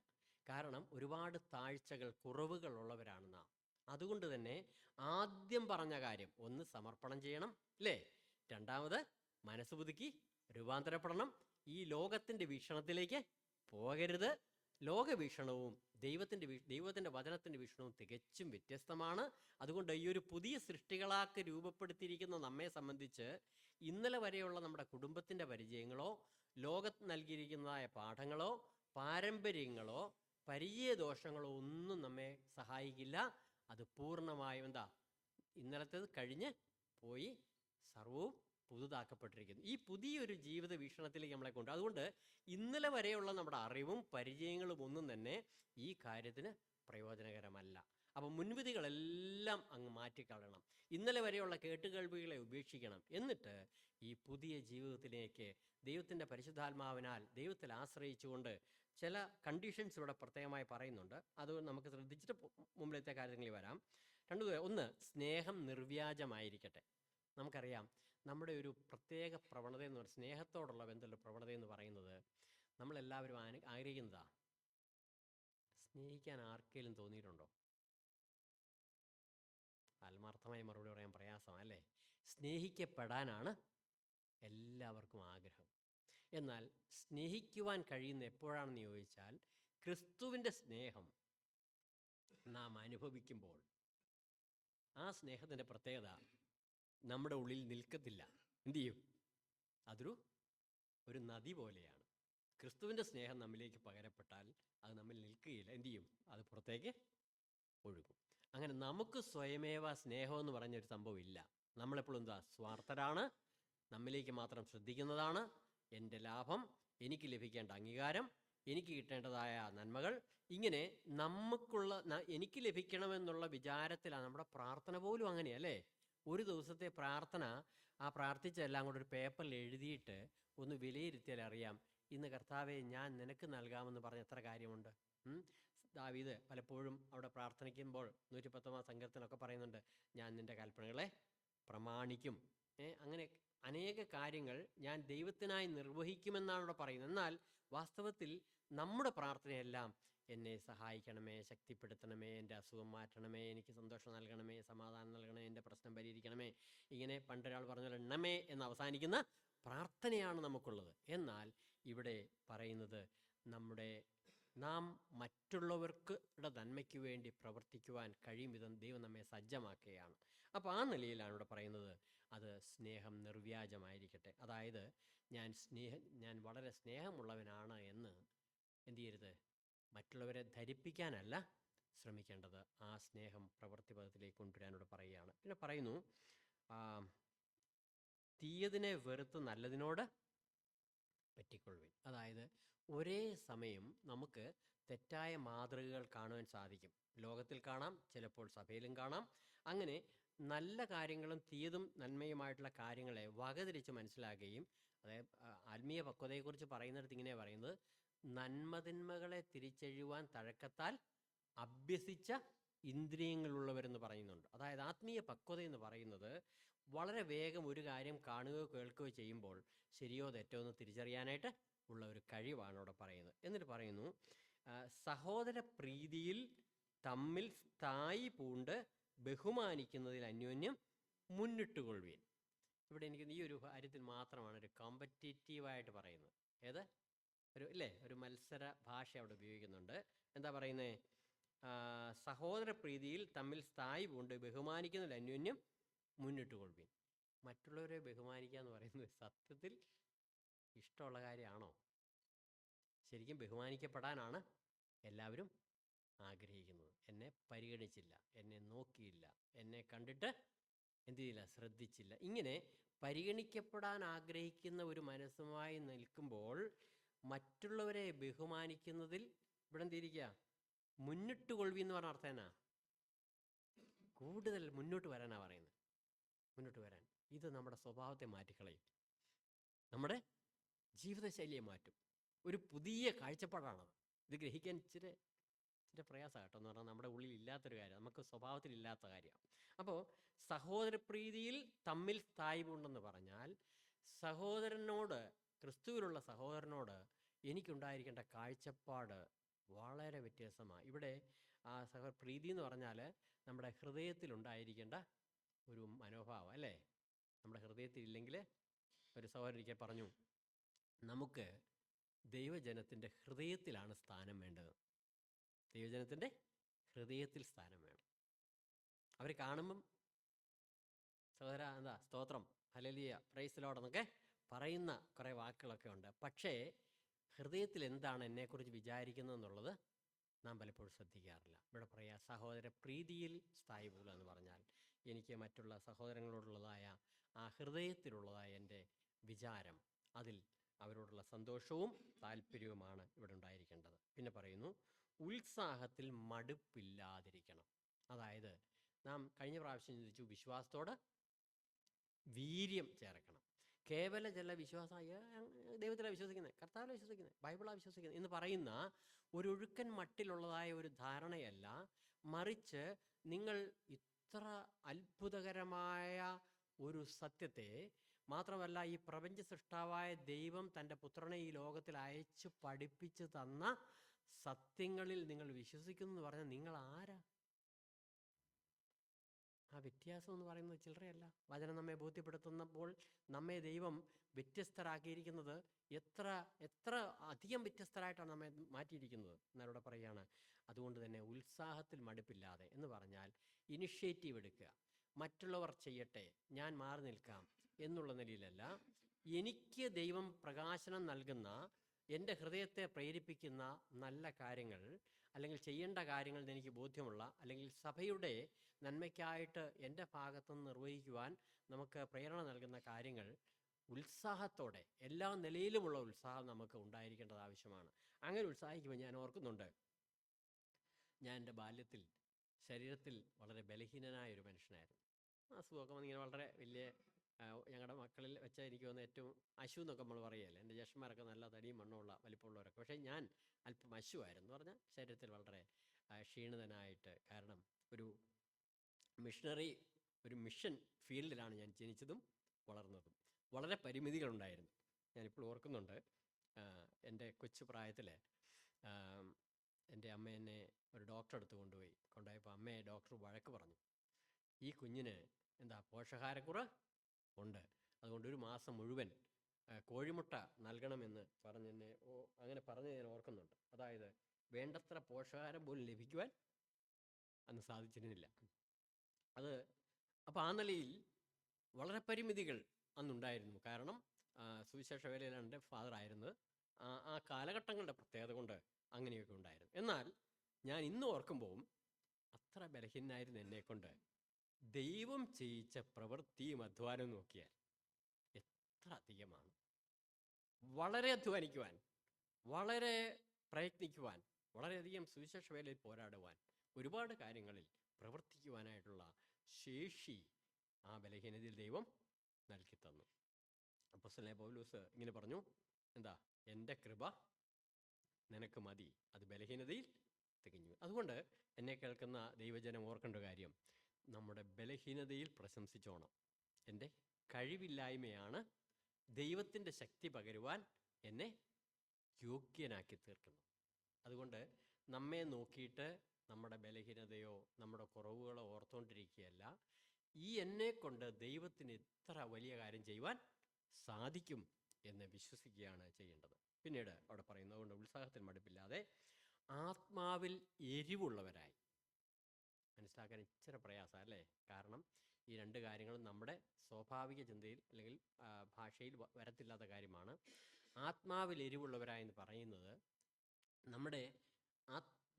കാരണം ഒരുപാട് താഴ്ചകൾ, കുറവുകൾ ഉള്ളവരാണ് നാം. അതുകൊണ്ട് തന്നെ ആദ്യം പറഞ്ഞ കാര്യം, ഒന്ന് സമർപ്പണം ചെയ്യണം, അല്ലേ? രണ്ടാമത് മനസ്സ് പുതുക്കി രൂപാന്തരപ്പെടണം. ഈ ലോകത്തിൻ്റെ വീക്ഷണത്തിലേക്ക് പോകരുത്. ലോകവീക്ഷണവും ദൈവത്തിൻ്റെ വചനത്തിൻ്റെ വീക്ഷണവും തികച്ചും വ്യത്യസ്തമാണ്. അതുകൊണ്ട് ഈ ഒരു പുതിയ സൃഷ്ടികളാക്കി രൂപപ്പെടുത്തിയിരിക്കുന്ന നമ്മെ സംബന്ധിച്ച് ഇന്നലെ വരെയുള്ള നമ്മുടെ കുടുംബത്തിൻ്റെ പരിചയങ്ങളോ, ലോകത്ത് നൽകിയിരിക്കുന്നതായ പാഠങ്ങളോ, പാരമ്പര്യങ്ങളോ, പരിചയദോഷങ്ങളോ ഒന്നും നമ്മെ സഹായിക്കില്ല. അത് പൂർണ്ണമായും ഇന്നലത്തേത് കഴിഞ്ഞ് പോയി, സർവവും പുതുതാക്കപ്പെട്ടിരിക്കുന്നു. ഈ പുതിയൊരു ജീവിത വീക്ഷണത്തിലേക്ക് നമ്മളെ കൊണ്ട്, അതുകൊണ്ട് ഇന്നലെ വരെയുള്ള നമ്മുടെ അറിവും പരിചയങ്ങളും ഒന്നും തന്നെ ഈ കാര്യത്തിന് പ്രയോജനകരമല്ല. അപ്പം മുൻവിധികളെല്ലാം അങ്ങ് മാറ്റിക്കളയണം. ഇന്നലെ വരെയുള്ള കേട്ടുകേൾവികളെ ഉപേക്ഷിക്കണം. എന്നിട്ട് ഈ പുതിയ ജീവിതത്തിലേക്ക് ദൈവത്തിൻ്റെ പരിശുദ്ധാത്മാവിനാൽ ദൈവത്തിൽ ആശ്രയിച്ചുകൊണ്ട്, ചില കണ്ടീഷൻസ് ഇവിടെ പ്രത്യേകമായി പറയുന്നുണ്ട്, അത് നമുക്ക് ശ്രദ്ധിച്ചിട്ട് മുമ്പിലത്തെ കാര്യങ്ങളിൽ വരാം. ഒന്ന്, സ്നേഹം നിർവ്യാജമായിരിക്കട്ടെ. നമുക്കറിയാം, നമ്മുടെ ഒരു പ്രത്യേക പ്രവണത എന്ന് പറയുന്നത്, സ്നേഹത്തോടുള്ള ബന്ധമുള്ള പ്രവണത എന്ന് പറയുന്നത്, നമ്മളെല്ലാവരും ആഗ്രഹിക്കുന്നതാണ് സ്നേഹിക്കാൻ ആർക്കെങ്കിലും തോന്നിയിട്ടുണ്ടോ? ആത്മാർത്ഥമായി മറുപടി പറയാൻ പ്രയാസമാണ് അല്ലേ? സ്നേഹിക്കപ്പെടാനാണ് എല്ലാവർക്കും ആഗ്രഹം. എന്നാൽ സ്നേഹിക്കുവാൻ കഴിയുന്ന എപ്പോഴാണെന്ന് ചോദിച്ചാൽ, ക്രിസ്തുവിൻ്റെ സ്നേഹം നാം അനുഭവിക്കുമ്പോൾ ആ സ്നേഹത്തിൻ്റെ പ്രത്യേകത നമ്മുടെ ഉള്ളിൽ നിൽക്കത്തില്ല. എന്തു ചെയ്യും? ഒരു നദി പോലെയാണ്. ക്രിസ്തുവിൻ്റെ സ്നേഹം നമ്മിലേക്ക് പകരപ്പെട്ടാൽ അത് നമ്മിൽ നിൽക്കുകയില്ല. എന്തു ചെയ്യും? അത് പുറത്തേക്ക് ഒഴുകും. അങ്ങനെ നമുക്ക് സ്വയമേവ സ്നേഹം എന്ന് പറഞ്ഞൊരു സംഭവം ഇല്ല. നമ്മളെപ്പോഴും എന്താ? സ്വാർത്ഥരാണ്. നമ്മിലേക്ക് മാത്രം ശ്രദ്ധിക്കുന്നതാണ്. എൻ്റെ ലാഭം, എനിക്ക് ലഭിക്കേണ്ട അംഗീകാരം, എനിക്ക് കിട്ടേണ്ടതായ നന്മകൾ, ഇങ്ങനെ എനിക്ക് ലഭിക്കണമെന്നുള്ള വിചാരത്തിലാണ് നമ്മുടെ പ്രാർത്ഥന പോലും. അങ്ങനെയല്ലേ? ഒരു ദിവസത്തെ പ്രാർത്ഥന, ആ പ്രാർത്ഥിച്ചെല്ലാം കൂടെ ഒരു പേപ്പറിൽ എഴുതിയിട്ട് ഒന്ന് വിലയിരുത്തിയാൽ അറിയാം, ഇന്ന് കർത്താവെ ഞാൻ നിനക്ക് നൽകാമെന്ന് പറഞ്ഞ എത്ര കാര്യമുണ്ട്. ദാവീദ് പലപ്പോഴും അവിടെ പ്രാർത്ഥിക്കുമ്പോൾ 110 സങ്കീർത്തനമൊക്കെ പറയുന്നുണ്ട്, ഞാൻ നിൻ്റെ കൽപ്പനകളെ പ്രമാണിക്കും. അങ്ങനെ അനേക കാര്യങ്ങൾ ഞാൻ ദൈവത്തിനായി നിർവഹിക്കുമെന്നാണ് അവിടെ പറയുന്നത്. എന്നാൽ വാസ്തവത്തിൽ നമ്മുടെ പ്രാർത്ഥനയെല്ലാം എന്നെ സഹായിക്കണമേ, ശക്തിപ്പെടുത്തണമേ, എൻ്റെ അസുഖം മാറ്റണമേ, എനിക്ക് സന്തോഷം നൽകണമേ, സമാധാനം നൽകണമേ, എൻ്റെ പ്രശ്നം പരിഹരിക്കണമേ, ഇങ്ങനെ പണ്ടൊരാൾ പറഞ്ഞ പോലെ എണ്ണമേ എന്ന് അവസാനിക്കുന്ന പ്രാർത്ഥനയാണ് നമുക്കുള്ളത്. എന്നാൽ ഇവിടെ പറയുന്നത് നാം മറ്റുള്ളവരുടെ നന്മയ്ക്ക് വേണ്ടി പ്രവർത്തിക്കുവാൻ കഴിയും വിധം ദൈവം നമ്മെ സജ്ജമാക്കുകയാണ്. അപ്പോൾ ആ നിലയിലാണ് ഇവിടെ പറയുന്നത്, അത് സ്നേഹം നിർവ്യാജമായിരിക്കട്ടെ. അതായത് ഞാൻ വളരെ സ്നേഹമുള്ളവനാണ് എന്ന് എന്തു ചെയ്യരുത്? മറ്റുള്ളവരെ ധരിപ്പിക്കാനല്ല ശ്രമിക്കേണ്ടത്. ആ സ്നേഹം പ്രവൃത്തിപഥത്തിലേക്ക് കൊണ്ടുവരാനോട് പറയുകയാണ്. പിന്നെ പറയുന്നു, തീയതിനെ വെറുത്ത് നല്ലതിനോട് പറ്റിക്കൊള്ളുവിൻ. അതായത് ഒരേ സമയം നമുക്ക് തെറ്റായ മാതൃകകൾ കാണുവാൻ സാധിക്കും. ലോകത്തിൽ കാണാം, ചിലപ്പോൾ സഭയിലും കാണാം. അങ്ങനെ നല്ല കാര്യങ്ങളും തീയതും നന്മയുമായിട്ടുള്ള കാര്യങ്ങളെ വകതിരിച്ച് മനസ്സിലാക്കുകയും, അതായത് ആത്മീയ പക്വതയെക്കുറിച്ച് പറയുന്നിടത്ത് ഇങ്ങനെ പറയുന്നത്, നന്മതിന്മകളെ തിരിച്ചറിയുവാൻ തഴക്കത്താൽ അഭ്യസിച്ച ഇന്ദ്രിയങ്ങളുള്ളവരെന്ന് പറയുന്നുണ്ട്. അതായത് ആത്മീയ പക്വത എന്ന് പറയുന്നത് വളരെ വേഗം ഒരു കാര്യം കാണുകയോ കേൾക്കുകയോ ചെയ്യുമ്പോൾ ശരിയോ തെറ്റോ എന്ന് തിരിച്ചറിയാനായിട്ട് ഉള്ള ഒരു കഴിവാണ് അവിടെ പറയുന്നത്. എന്നിട്ട് പറയുന്നു, സഹോദര പ്രീതിയിൽ തമ്മിൽ സ്ഥായി പൂണ്ട് ബഹുമാനിക്കുന്നതിൽ അന്യോന്യം മുന്നിട്ടുകൊള്ളുവീൻ. ഇവിടെ എനിക്ക് ഈ ഒരു കാര്യത്തിൽ മാത്രമാണ് ഒരു കോമ്പറ്റീറ്റീവായിട്ട് പറയുന്നത്. ഏത് ഒരു മത്സര ഭാഷ അവിടെ ഉപയോഗിക്കുന്നുണ്ട്. എന്താ പറയുന്നത്? സഹോദര പ്രീതിയിൽ തമ്മിൽ സ്ഥായി പൂണ്ട് ബഹുമാനിക്കുന്നതിൽ അന്യോന്യം മുന്നിട്ടുകൊള്ളുവീൻ. മറ്റുള്ളവരെ ബഹുമാനിക്കുക എന്ന് പറയുന്നത് സത്യത്തിൽ ഇഷ്ടമുള്ള കാര്യമാണോ? ശരിക്കും ബഹുമാനിക്കപ്പെടാനാണ് എല്ലാവരും ആഗ്രഹിക്കുന്നത്. എന്നെ പരിഗണിച്ചില്ല, എന്നെ നോക്കിയില്ല, എന്നെ കണ്ടിട്ട് എന്ത് ചെയ്യില്ല, ശ്രദ്ധിച്ചില്ല. ഇങ്ങനെ പരിഗണിക്കപ്പെടാൻ ആഗ്രഹിക്കുന്ന ഒരു മനസ്സുമായി നിൽക്കുമ്പോൾ മറ്റുള്ളവരെ ബഹുമാനിക്കുന്നതിൽ ഇവിടെ എന്തിരിക്കുക? മുന്നിട്ട് കൊള്ളുവി എന്ന് പറഞ്ഞ അർത്ഥം എന്നാ? കൂടുതൽ മുന്നോട്ട് വരാനാണ് പറയുന്നത്. മുന്നോട്ട് വരാൻ. ഇത് നമ്മുടെ സ്വഭാവത്തെ മാറ്റിക്കളയും, നമ്മുടെ ജീവിതശൈലിയെ മാറ്റും. ഒരു പുതിയ കാഴ്ചപ്പാടാണത്. ഇത് ഗ്രഹിക്കാൻ ഇച്ചിരി പ്രയാസം കേട്ടോ. എന്ന് പറഞ്ഞാൽ നമ്മുടെ ഉള്ളിൽ ഇല്ലാത്തൊരു കാര്യം, നമുക്ക് സ്വഭാവത്തിലില്ലാത്ത കാര്യമാണ്. അപ്പോൾ സഹോദരപ്രീതിയിൽ തമ്മിൽ സ്ഥായിവുണ്ടെന്ന് പറഞ്ഞാൽ, സഹോദരനോട്, ക്രിസ്തുവിലുള്ള സഹോദരനോട് എനിക്കുണ്ടായിരിക്കേണ്ട കാഴ്ചപ്പാട് വളരെ വ്യത്യാസമാണ്. ഇവിടെ ആ പ്രീതി എന്ന് പറഞ്ഞാൽ നമ്മുടെ ഹൃദയത്തിലുണ്ടായിരിക്കേണ്ട ഒരു മനോഭാവം അല്ലേ? നമ്മുടെ ഹൃദയത്തിലില്ലെങ്കിൽ, ഒരു സഹോദരൻ പറഞ്ഞു, നമുക്ക് ദൈവജനത്തിൻ്റെ ഹൃദയത്തിലാണ് സ്ഥാനം വേണ്ടത്. ദൈവജനത്തിൻ്റെ ഹൃദയത്തിൽ സ്ഥാനം വേണം. അവർ കാണുമ്പം സഹോദര എന്താ സ്തോത്രം, ഹല്ലേലൂയ, പ്രൈസ് ലോർഡ് എന്നൊക്കെ പറയുന്ന കുറേ വാക്കുകളൊക്കെ ഉണ്ട്. പക്ഷേ ഹൃദയത്തിൽ എന്താണ് എന്നെക്കുറിച്ച് വിചാരിക്കുന്നതെന്നുള്ളത് നാം പലപ്പോഴും ശ്രദ്ധിക്കാറില്ല. ഇവിടെ പറയാ സഹോദര പ്രീതിയിൽ സ്ഥായി പോകുക എന്ന് പറഞ്ഞാൽ എനിക്ക് മറ്റുള്ള സഹോദരങ്ങളോടുള്ളതായ ആ ഹൃദയത്തിലുള്ളതായ എൻ്റെ വിചാരം, അതിൽ അവരോടുള്ള സന്തോഷവും താല്പര്യവുമാണ് ഇവിടെ ഉണ്ടായിരിക്കേണ്ടത്. പിന്നെ പറയുന്നു, ഉത്സാഹത്തിൽ മടുപ്പില്ലാതിരിക്കണം. അതായത് നാം കഴിഞ്ഞ പ്രാവശ്യം ചിന്തിച്ചു, വിശ്വാസത്തോട് വീര്യം ചേർക്കണം. കേവല ചില വിശ്വാസം, ദൈവത്തിലാണ് വിശ്വസിക്കുന്നത്, കർത്താവിലാണ് വിശ്വസിക്കുന്നത്, ബൈബിളാണ് വിശ്വസിക്കുന്നത് എന്ന് പറയുന്ന ഒരു ഒഴുക്കൻ മട്ടിലുള്ളതായ ഒരു ധാരണയല്ല. മറിച്ച് നിങ്ങൾ ഇത്ര അത്ഭുതകരമായ ഒരു സത്യത്തെ, മാത്രമല്ല ഈ പ്രപഞ്ച സൃഷ്ടാവായ ദൈവം തൻ്റെ പുത്രനെ ഈ ലോകത്തിൽ അയച്ചു പഠിപ്പിച്ചു തന്ന സത്യങ്ങളിൽ നിങ്ങൾ വിശ്വസിക്കുന്നു എന്ന് പറഞ്ഞാൽ നിങ്ങൾ ആരാ? ആ വ്യത്യാസം എന്ന് പറയുന്നത് ചില്ലറയല്ല. വചനം നമ്മെ ബോധ്യപ്പെടുത്തുന്നപ്പോൾ നമ്മെ ദൈവം വ്യത്യസ്തരാക്കിയിരിക്കുന്നത് എത്ര എത്ര അധികം വ്യത്യസ്തരായിട്ടാണ് നമ്മെ മാറ്റിയിരിക്കുന്നത് എന്നവിടെ പറയുകയാണ്. അതുകൊണ്ട് തന്നെ ഉത്സാഹത്തിൽ മടുപ്പില്ലാതെ എന്ന് പറഞ്ഞാൽ ഇനിഷ്യേറ്റീവ് എടുക്കുക. മറ്റുള്ളവർ ചെയ്യട്ടെ, ഞാൻ മാറി നിൽക്കാം എന്നുള്ള നിലയിലല്ല. എനിക്ക് ദൈവം പ്രകാശനം നൽകുന്ന, എൻ്റെ ഹൃദയത്തെ പ്രേരിപ്പിക്കുന്ന നല്ല കാര്യങ്ങൾ, അല്ലെങ്കിൽ ചെയ്യേണ്ട കാര്യങ്ങൾ എനിക്ക് ബോധ്യമുള്ള, അല്ലെങ്കിൽ സഭയുടെ നന്മയ്ക്കായിട്ട് എൻ്റെ ഭാഗത്തുനിന്ന് നിർവഹിക്കുവാൻ നമുക്ക് പ്രേരണ നൽകുന്ന കാര്യങ്ങൾ ഉത്സാഹത്തോടെ, എല്ലാ നിലയിലുമുള്ള ഉത്സാഹം നമുക്ക് ഉണ്ടായിരിക്കേണ്ടത് ആവശ്യമാണ്. അങ്ങനെ ഉത്സാഹിക്കുമ്പോൾ ഞാൻ ഓർക്കുന്നുണ്ട്, ഞാൻ എൻ്റെ ബാല്യത്തിൽ ശരീരത്തിൽ വളരെ ബലഹീനനായ ഒരു മനുഷ്യനായിരുന്നു. അസുഖമൊക്കെ ഇങ്ങനെ വളരെ വലിയ, ഞങ്ങളുടെ മക്കളിൽ വെച്ചാൽ എനിക്ക് തോന്നുന്നു ഏറ്റവും അശു എന്നൊക്കെ നമ്മൾ പറയുകയല്ലേ. എൻ്റെ ജ്യേഷ്ഠന്മാരൊക്കെ നല്ല തടിയും മണ്ണുള്ള വലിപ്പമുള്ളവരൊക്കെ. പക്ഷേ ഞാൻ അല്പം അശുവായിരുന്നു എന്ന് പറഞ്ഞാൽ ശരീരത്തിൽ വളരെ ക്ഷീണിതനായിട്ട്. കാരണം ഒരു മിഷൻ ഫീൽഡിലാണ് ഞാൻ ജനിച്ചതും വളർന്നതും. വളരെ പരിമിതികളുണ്ടായിരുന്നു. ഞാനിപ്പോൾ ഓർക്കുന്നുണ്ട്, എൻ്റെ കൊച്ചു പ്രായത്തിൽ എൻ്റെ അമ്മ എന്നെ ഒരു ഡോക്ടറെ അടുത്ത് കൊണ്ടുപോയപ്പോൾ അമ്മയെ ഡോക്ടർ വഴക്ക് പറഞ്ഞു. ഈ കുഞ്ഞിന് പോഷകാഹാരക്കുറവ് ഉണ്ട്, അതുകൊണ്ട് ഒരു മാസം മുഴുവൻ കോഴിമുട്ട നൽകണമെന്ന് പറഞ്ഞെന്നെ അങ്ങനെ പറഞ്ഞ് ഞാൻ ഓർക്കുന്നുണ്ട്. അതായത് വേണ്ടത്ര പോഷകാഹാരം പോലും ലഭിക്കുവാൻ അന്ന് സാധിച്ചിരുന്നില്ല. അപ്പോൾ ആ നിലയിൽ വളരെ പരിമിതികൾ അന്നുണ്ടായിരുന്നു. കാരണം സുവിശേഷ വേലയിലാണ് എൻ്റെ ഫാദർ ആയിരുന്നത്. ആ കാലഘട്ടങ്ങളുടെ പ്രത്യേകത കൊണ്ട് അങ്ങനെയൊക്കെ ഉണ്ടായിരുന്നു. എന്നാൽ ഞാൻ ഇന്ന് ഓർക്കുമ്പോൾ അത്ര ബലഹീനായിരുന്നു എന്നെക്കൊണ്ട് ദൈവം ചെയ്യിച്ച പ്രവൃത്തിയും അധ്വാനവും നോക്കിയാൽ എത്ര അധികമാണ്. വളരെ അധ്വാനിക്കുവാൻ, വളരെ പ്രയത്നിക്കുവാൻ, വളരെയധികം സുവിശേഷ വേലയിൽ പോരാടുവാൻ, ഒരുപാട് കാര്യങ്ങളിൽ പ്രവർത്തിക്കുവാനായിട്ടുള്ള ശേഷി ആ ബലഹീനതയിൽ ദൈവം നൽകി തന്നു. അപ്പോസ്തലനായ പൗലോസ് ഇങ്ങനെ പറഞ്ഞു, എൻ്റെ കൃപ നിനക്ക് മതി, അത് ബലഹീനതയിൽ തികഞ്ഞു. അതുകൊണ്ട് എന്നെ കേൾക്കുന്ന ദൈവജനം ഓർക്കേണ്ട കാര്യം, നമ്മുടെ ബലഹീനതയിൽ പ്രശംസിച്ചോണം. എൻ്റെ കഴിവില്ലായ്മയാണ് ദൈവത്തിൻ്റെ ശക്തി പകരുവാൻ എന്നെ യോഗ്യനാക്കി തീർക്കുന്നത്. അതുകൊണ്ട് നമ്മെ നോക്കിയിട്ട് നമ്മുടെ ബലഹീനതയോ നമ്മുടെ കുറവുകളോ ഓർത്തുകൊണ്ടിരിക്കുകയല്ല, ഈ എന്നെ കൊണ്ട് ദൈവത്തിന് ഇത്ര വലിയ കാര്യം ചെയ്യുവാൻ സാധിക്കും എന്ന് വിശ്വസിക്കുകയാണ് ചെയ്യേണ്ടത്. പിന്നീട് അവിടെ പറയുന്നത്, കൊണ്ട് ഉത്സാഹത്തിൽ മടുപ്പില്ലാതെ ആത്മാവിൽ എരിവുള്ളവരായി. മനസ്സിലാക്കാൻ ഇച്ചിരി പ്രയാസം അല്ലേ? കാരണം ഈ രണ്ട് കാര്യങ്ങളും നമ്മുടെ സ്വാഭാവിക ചിന്തയിൽ അല്ലെങ്കിൽ ഭാഷയിൽ വരത്തില്ലാത്ത കാര്യമാണ്. ആത്മാവിൽ എരിവുള്ളവരായി എന്ന് പറയുന്നത് നമ്മുടെ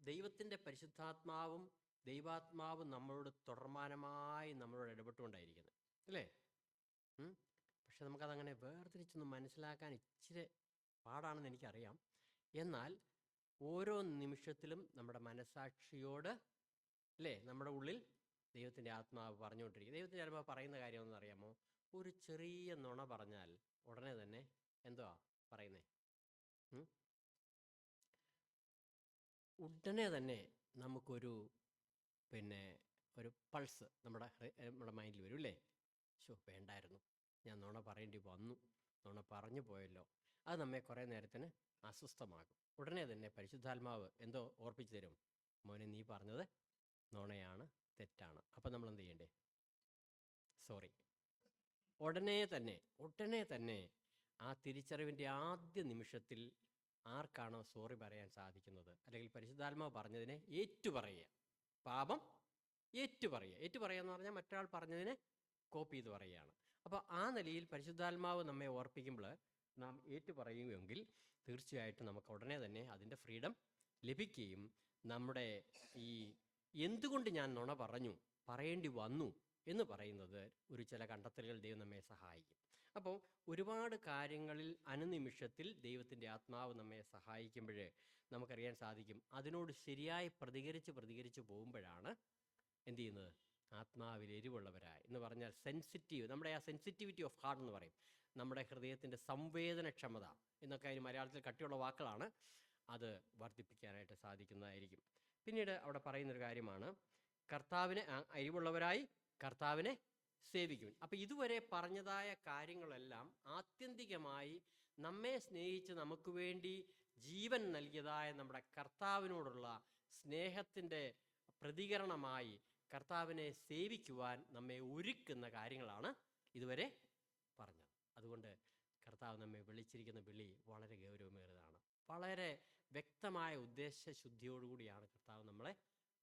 ദൈവത്തിൻ്റെ പരിശുദ്ധാത്മാവും ദൈവാത്മാവും നമ്മളോട് തുടർമാനമായി നമ്മളോട് ഇടപെട്ടുകൊണ്ടായിരിക്കുന്നത് അല്ലേ? പക്ഷെ നമുക്കതങ്ങനെ വേർതിരിച്ചൊന്നും മനസ്സിലാക്കാൻ ഇച്ചിരി പാടാണെന്ന് എനിക്കറിയാം. എന്നാൽ ഓരോ നിമിഷത്തിലും നമ്മുടെ മനസാക്ഷിയോട് അല്ലേ, നമ്മുടെ ഉള്ളിൽ ദൈവത്തിൻ്റെ ആത്മാവ് പറഞ്ഞുകൊണ്ടിരിക്കും. ദൈവത്തിൻ്റെ ആത്മാവ് പറയുന്ന കാര്യമെന്ന് അറിയാമോ? ഒരു ചെറിയ നുണ പറഞ്ഞാൽ ഉടനെ തന്നെ എന്തുവാ പറയുന്നേ? ഉടനെ തന്നെ നമുക്കൊരു ഒരു പൾസ് നമ്മുടെ മൈൻഡിൽ വരും അല്ലേ? വേണ്ടായിരുന്നു, ഞാൻ നുണ പറയേണ്ടി വന്നു, നുണ പറഞ്ഞു പോയല്ലോ. അത് നമ്മെ കുറേ നേരത്തിന് അസ്വസ്ഥമാകും. ഉടനെ തന്നെ പരിശുദ്ധാത്മാവ് എന്തോ ഓർപ്പിച്ചു തരും, മോനെ നീ പറഞ്ഞത് നുണയാണ്, തെറ്റാണ്. അപ്പം നമ്മൾ എന്ത് ചെയ്യണ്ടേ? സോറി. ഉടനെ തന്നെ ആ തിരിച്ചറിവിൻ്റെ ആദ്യ നിമിഷത്തിൽ ആർക്കാണോ സോറി പറയാൻ സാധിക്കുന്നത്, അല്ലെങ്കിൽ പരിശുദ്ധാത്മാവ് പറഞ്ഞതിനെ ഏറ്റുപറയുക, പാപം ഏറ്റുപറയുക എന്ന് പറഞ്ഞാൽ മറ്റൊരാൾ പറഞ്ഞതിനെ കോപ്പി ചെയ്ത് പറയുകയാണ്. അപ്പോൾ ആ നിലയിൽ പരിശുദ്ധാത്മാവ് നമ്മെ ഓർപ്പിക്കുമ്പോൾ നാം ഏറ്റുപറയുമെങ്കിൽ തീർച്ചയായിട്ടും നമുക്ക് ഉടനെ തന്നെ അതിൻ്റെ ഫ്രീഡം ലഭിക്കുകയും നമ്മുടെ ഈ എന്തുകൊണ്ട് ഞാൻ നുണ പറയേണ്ടി വന്നു എന്ന് പറയുന്നത് ഒരു ചില കണ്ടെത്തലുകൾ ദൈവം നമ്മെ സഹായിക്കും. അപ്പോൾ ഒരുപാട് കാര്യങ്ങളിൽ അനുനിമിഷത്തിൽ ദൈവത്തിൻ്റെ ആത്മാവ് നമ്മെ സഹായിക്കുമ്പോൾ നമുക്കറിയാൻ സാധിക്കും, അതിനോട് ശരിയായി പ്രതികരിച്ച് പോകുമ്പോഴാണ് എന്ത് ചെയ്യുന്നത്? ആത്മാവിൽ എരിവുള്ളവരായി എന്ന് പറഞ്ഞാൽ സെൻസിറ്റീവ്, നമ്മുടെ ആ സെൻസിറ്റിവിറ്റി ഓഫ് ഹാർട്ട് എന്ന് പറയും, നമ്മുടെ ഹൃദയത്തിൻ്റെ സംവേദനക്ഷമത എന്നൊക്കെ അതിന് മലയാളത്തിൽ കട്ടിയുള്ള വാക്കുകളാണ്, അത് വർദ്ധിപ്പിക്കാനായിട്ട് സാധിക്കുന്നതായിരിക്കും. പിന്നീട് അവിടെ പറയുന്നൊരു കാര്യമാണ്, കർത്താവിനെ എരിവുള്ളവരായി കർത്താവിനെ സേവിക്കും. അപ്പം ഇതുവരെ പറഞ്ഞതായ കാര്യങ്ങളെല്ലാം ആത്യന്തികമായി നമ്മെ സ്നേഹിച്ച് നമുക്ക് വേണ്ടി ജീവൻ നൽകിയതായ നമ്മുടെ കർത്താവിനോടുള്ള സ്നേഹത്തിൻ്റെ പ്രതികരണമായി കർത്താവിനെ സേവിക്കുവാൻ നമ്മെ ഒരുക്കുന്ന കാര്യങ്ങളാണ് ഇതുവരെ പറഞ്ഞത്. അതുകൊണ്ട് കർത്താവ് നമ്മെ വിളിച്ചിരിക്കുന്ന വിളി വളരെ ഗൗരവമേറിയതാണ്. വളരെ വ്യക്തമായ ഉദ്ദേശശുദ്ധിയോടുകൂടിയാണ് കർത്താവ് നമ്മളെ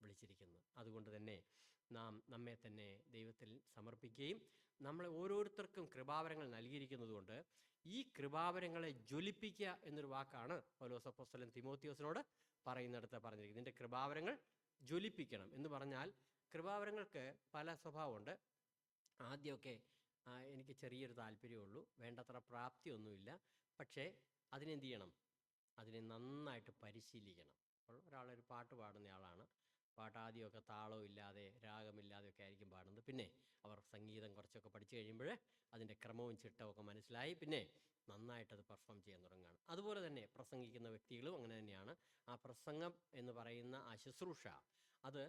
വിളിച്ചിരിക്കുന്നത്. അതുകൊണ്ട് തന്നെ നാം നമ്മെ തന്നെ ദൈവത്തിൽ സമർപ്പിക്കുകയും നമ്മളെ ഓരോരുത്തർക്കും കൃപാവരങ്ങൾ നൽകിയിരിക്കുന്നതുകൊണ്ട് ഈ കൃപാവരങ്ങളെ ജ്വലിപ്പിക്കുക എന്നൊരു വാക്കാണ് പൗലോസ് അപ്പോസ്തലൻ തിമോത്തിയോസിനോട് പറയുന്നിടത്ത് പറഞ്ഞിരിക്കുന്നത്. ഇതിൻ്റെ കൃപാവരങ്ങൾ ജ്വലിപ്പിക്കണം എന്ന് പറഞ്ഞാൽ കൃപാവരങ്ങൾക്ക് പല സ്വഭാവമുണ്ട്. ആദ്യമൊക്കെ എനിക്ക് ചെറിയൊരു താല്പര്യമുള്ളൂ, വേണ്ടത്ര പ്രാപ്തിയൊന്നുമില്ല, പക്ഷേ അതിനെന്ത് ചെയ്യണം? അതിനെ നന്നായിട്ട് പരിശീലിക്കണം. അപ്പോൾ ഒരാളൊരു പാട്ട് പാടുന്നയാളാണ്, പാട്ട് ആദ്യമൊക്കെ താളവും ഇല്ലാതെ രാഗമില്ലാതെയൊക്കെ ആയിരിക്കും പാടുന്നത്. പിന്നെ അവർ സംഗീതം കുറച്ചൊക്കെ പഠിച്ചു കഴിയുമ്പോൾ അതിൻ്റെ ക്രമവും ചിട്ടവും ഒക്കെ മനസ്സിലായി പിന്നെ നന്നായിട്ടത് പെർഫോം ചെയ്യാൻ തുടങ്ങുകയാണ്. അതുപോലെ തന്നെ പ്രസംഗിക്കുന്ന വ്യക്തികളും അങ്ങനെ തന്നെയാണ്. ആ പ്രസംഗം എന്ന് പറയുന്ന ആ ശുശ്രൂഷ അത്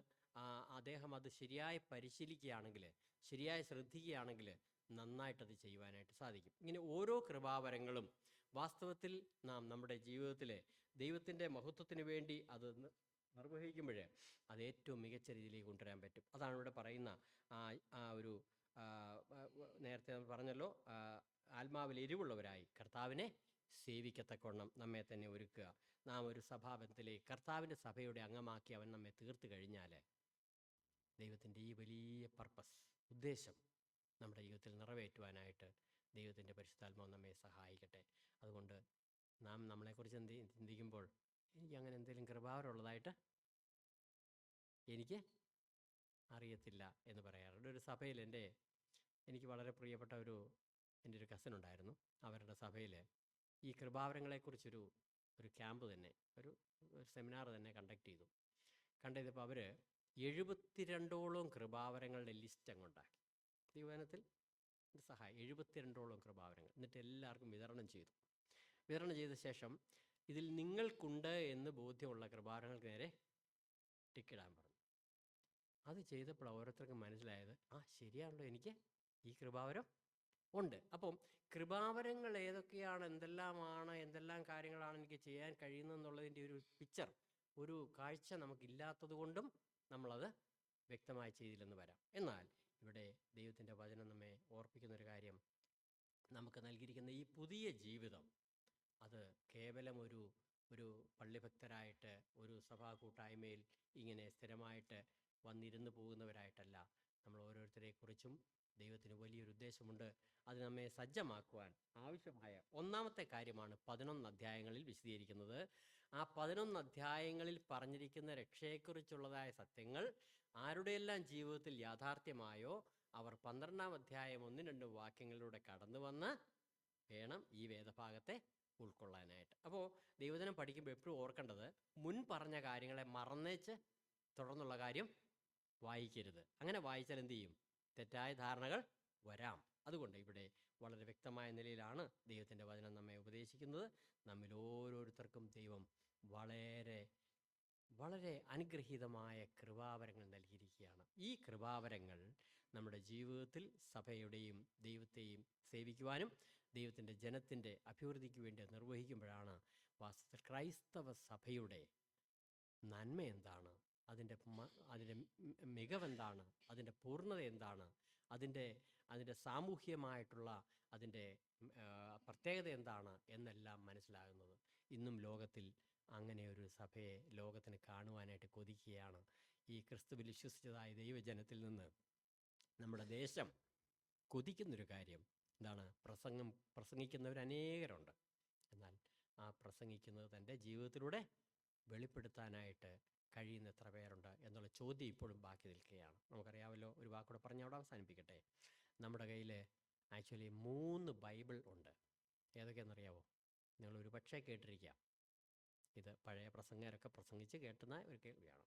അദ്ദേഹം അത് ശരിയായി പരിശീലിക്കുകയാണെങ്കിൽ, ശരിയായി ശ്രദ്ധിക്കുകയാണെങ്കിൽ നന്നായിട്ടത് ചെയ്യുവാനായിട്ട് സാധിക്കും. ഇങ്ങനെ ഓരോ കൃപാവരങ്ങളും വാസ്തവത്തിൽ നാം നമ്മുടെ ജീവിതത്തിൽ ദൈവത്തിൻ്റെ മഹത്വത്തിന് വേണ്ടി അത് നിർവഹിക്കുമ്പോൾ അത് ഏറ്റവും മികച്ച രീതിയിലേക്ക് കൊണ്ടുവരാൻ പറ്റും. അതാണ് ഇവിടെ പറയുന്ന ഒരു നേരത്തെ പറഞ്ഞല്ലോ, ആത്മാവിൽ എരിവുള്ളവരായി കർത്താവിനെ സേവിക്കത്തക്കവണ്ണം നമ്മെ തന്നെ ഒരുക്കുക. നാം ഒരു സഭാബന്ധത്തിലേക്ക് കർത്താവിൻ്റെ സഭയുടെ അംഗമാക്കി അവൻ നമ്മെ തീർത്തു കഴിഞ്ഞാൽ ദൈവത്തിൻ്റെ ഈ വലിയ പർപ്പസ്, ഉദ്ദേശം നമ്മുടെ ജീവിതത്തിൽ നിറവേറ്റുവാനായിട്ട് ദൈവത്തിൻ്റെ പരിശുദ്ധാത്മാവ് നമ്മെ സഹായിക്കട്ടെ. അതുകൊണ്ട് നാം നമ്മളെക്കുറിച്ച് ചിന്തിക്കുമ്പോൾ എനിക്ക് അങ്ങനെ എന്തെങ്കിലും കൃപാവരമുള്ളതായിട്ട് എനിക്ക് അറിയത്തില്ല എന്ന് പറയാറുണ്ട്. ഒരു സഭയിൽ എനിക്ക് വളരെ പ്രിയപ്പെട്ട എൻ്റെ ഒരു കസിൻ ഉണ്ടായിരുന്നു. അവരുടെ സഭയിൽ ഈ കൃപാവരങ്ങളെക്കുറിച്ചൊരു ക്യാമ്പ് തന്നെ, ഒരു സെമിനാർ തന്നെ കണ്ടക്ട് ചെയ്തപ്പോൾ അവർ 72ഓളം കൃപാവരങ്ങളുടെ ലിസ്റ്റ് അങ്ങുണ്ടാക്കി. ദൈവവചനത്തിൽ സഹായം 72ഓളം കൃപാവരങ്ങൾ. എന്നിട്ട് എല്ലാവർക്കും വിതരണം ചെയ്ത ശേഷം ഇതിൽ നിങ്ങൾക്കുണ്ട് എന്ന് ബോധ്യമുള്ള കൃപാവരങ്ങൾക്ക് നേരെ ടിക്കിടാൻ പറഞ്ഞു. അത് ചെയ്തപ്പോൾ ഓരോരുത്തർക്കും മനസ്സിലായത്, ശരിയാണല്ലോ, എനിക്ക് ഈ കൃപാവരം ഉണ്ട്. അപ്പം കൃപാവരങ്ങൾ ഏതൊക്കെയാണ്, എന്തെല്ലാം കാര്യങ്ങളാണ് എനിക്ക് ചെയ്യാൻ കഴിയുന്നതെന്നുള്ളതിൻ്റെ ഒരു പിക്ചർ, ഒരു കാഴ്ച നമുക്കില്ലാത്തത് കൊണ്ടും നമ്മളത് വ്യക്തമായി ചെയ്തില്ലെന്ന് വരാം. എന്നാൽ ഇവിടെ ദൈവത്തിൻ്റെ വചനം നമ്മെ ഓർപ്പിക്കുന്നൊരു കാര്യം, നമുക്ക് നൽകിയിരിക്കുന്ന ഈ പുതിയ ജീവിതം അത് കേവലം ഒരു പള്ളിഭക്തരായിട്ട് ഒരു സഭാ കൂട്ടായ്മയിൽ ഇങ്ങനെ സ്ഥിരമായിട്ട് വന്നിരുന്ന് പോകുന്നവരായിട്ടല്ല. നമ്മൾ ഓരോരുത്തരെക്കുറിച്ചും ദൈവത്തിന് വലിയൊരു ഉദ്ദേശമുണ്ട്. അത് നമ്മെ സജ്ജമാക്കുവാൻ ആവശ്യമായ ഒന്നാമത്തെ കാര്യമാണ് 11 അധ്യായങ്ങളിൽ വിശദീകരിക്കുന്നത്. ആ 11 അധ്യായങ്ങളിൽ പറഞ്ഞിരിക്കുന്ന രക്ഷയെക്കുറിച്ചുള്ളതായ സത്യങ്ങൾ ആരുടെയെല്ലാം ജീവിതത്തിൽ യാഥാർത്ഥ്യമായോ അവർ 12-ാം അധ്യായം 1-2 വാക്യങ്ങളിലൂടെ കടന്നു വന്ന് വേണം ഈ വേദഭാഗത്തെ ഉൾക്കൊള്ളാനായിട്ട്. അപ്പോൾ ദൈവവചനം പഠിക്കുമ്പോൾ എപ്പോഴും ഓർക്കേണ്ടത്, മുൻ പറഞ്ഞ കാര്യങ്ങളെ മറന്നേച്ച് തുടർന്നുള്ള കാര്യം വായിക്കരുത്. അങ്ങനെ വായിച്ചാൽ എന്ത് ചെയ്യും? തെറ്റായ ധാരണകൾ വരാം. അതുകൊണ്ട് ഇവിടെ വളരെ വ്യക്തമായ നിലയിലാണ് ദൈവത്തിൻ്റെ വചനം നമ്മെ ഉപദേശിക്കുന്നത്. നമ്മിൽ ഓരോരുത്തർക്കും ദൈവം വളരെ വളരെ അനുഗ്രഹീതമായ കൃപാവരങ്ങൾ നൽകിയിരിക്കുകയാണ്. ഈ കൃപാവരങ്ങൾ നമ്മുടെ ജീവിതത്തിൽ സഭയുടെയും ദൈവത്തെയും സേവിക്കുവാനും ദൈവത്തിൻ്റെ ജനത്തിൻ്റെ അഭിവൃദ്ധിക്ക് വേണ്ടി നിർവഹിക്കുമ്പോഴാണ് വാസ്തവത്തിൽ ക്രൈസ്തവ സഭയുടെ നന്മ എന്താണ്, അതിൻ്റെ മികവെന്താണ്, അതിൻ്റെ പൂർണ്ണത എന്താണ്, അതിൻ്റെ സാമൂഹ്യമായിട്ടുള്ള അതിൻ്റെ പ്രത്യേകത എന്താണ് എന്നെല്ലാം മനസ്സിലാകുന്നത്. ഇന്നും ലോകത്തിൽ അങ്ങനെ ഒരു സഭയെ ലോകത്തിന് കാണുവാനായിട്ട് കൊതിക്കുകയാണ്. ഈ ക്രിസ്തുവിൽ വിശ്വസിച്ചതായ ദൈവജനത്തിൽ നിന്ന് നമ്മുടെ ദേശം കൊതിക്കുന്നൊരു കാര്യം എന്താണ്? പ്രസംഗിക്കുന്നവർ അനേകരുണ്ട്. എന്നാൽ ആ പ്രസംഗിക്കുന്നത് തൻ്റെ ജീവിതത്തിലൂടെ വെളിപ്പെടുത്താനായിട്ട് കഴിയുന്ന എത്ര പേരുണ്ട് എന്നുള്ള ചോദ്യം ഇപ്പോഴും ബാക്കി നിൽക്കുകയാണ്. നമുക്കറിയാമല്ലോ, ഒരു വാക്കൂടെ പറഞ്ഞ് അവിടെ അവസാനിപ്പിക്കട്ടെ. നമ്മുടെ കയ്യിൽ ആക്ച്വലി 3 ബൈബിൾ ഉണ്ട്. ഏതൊക്കെയാണെന്നറിയാമോ? നിങ്ങളൊരു പക്ഷേ കേട്ടിരിക്കാം, ഇത് പഴയ പ്രസംഗരൊക്കെ പ്രസംഗിച്ച് കേട്ടുന്ന ഒരു കേൾവിയാണ്.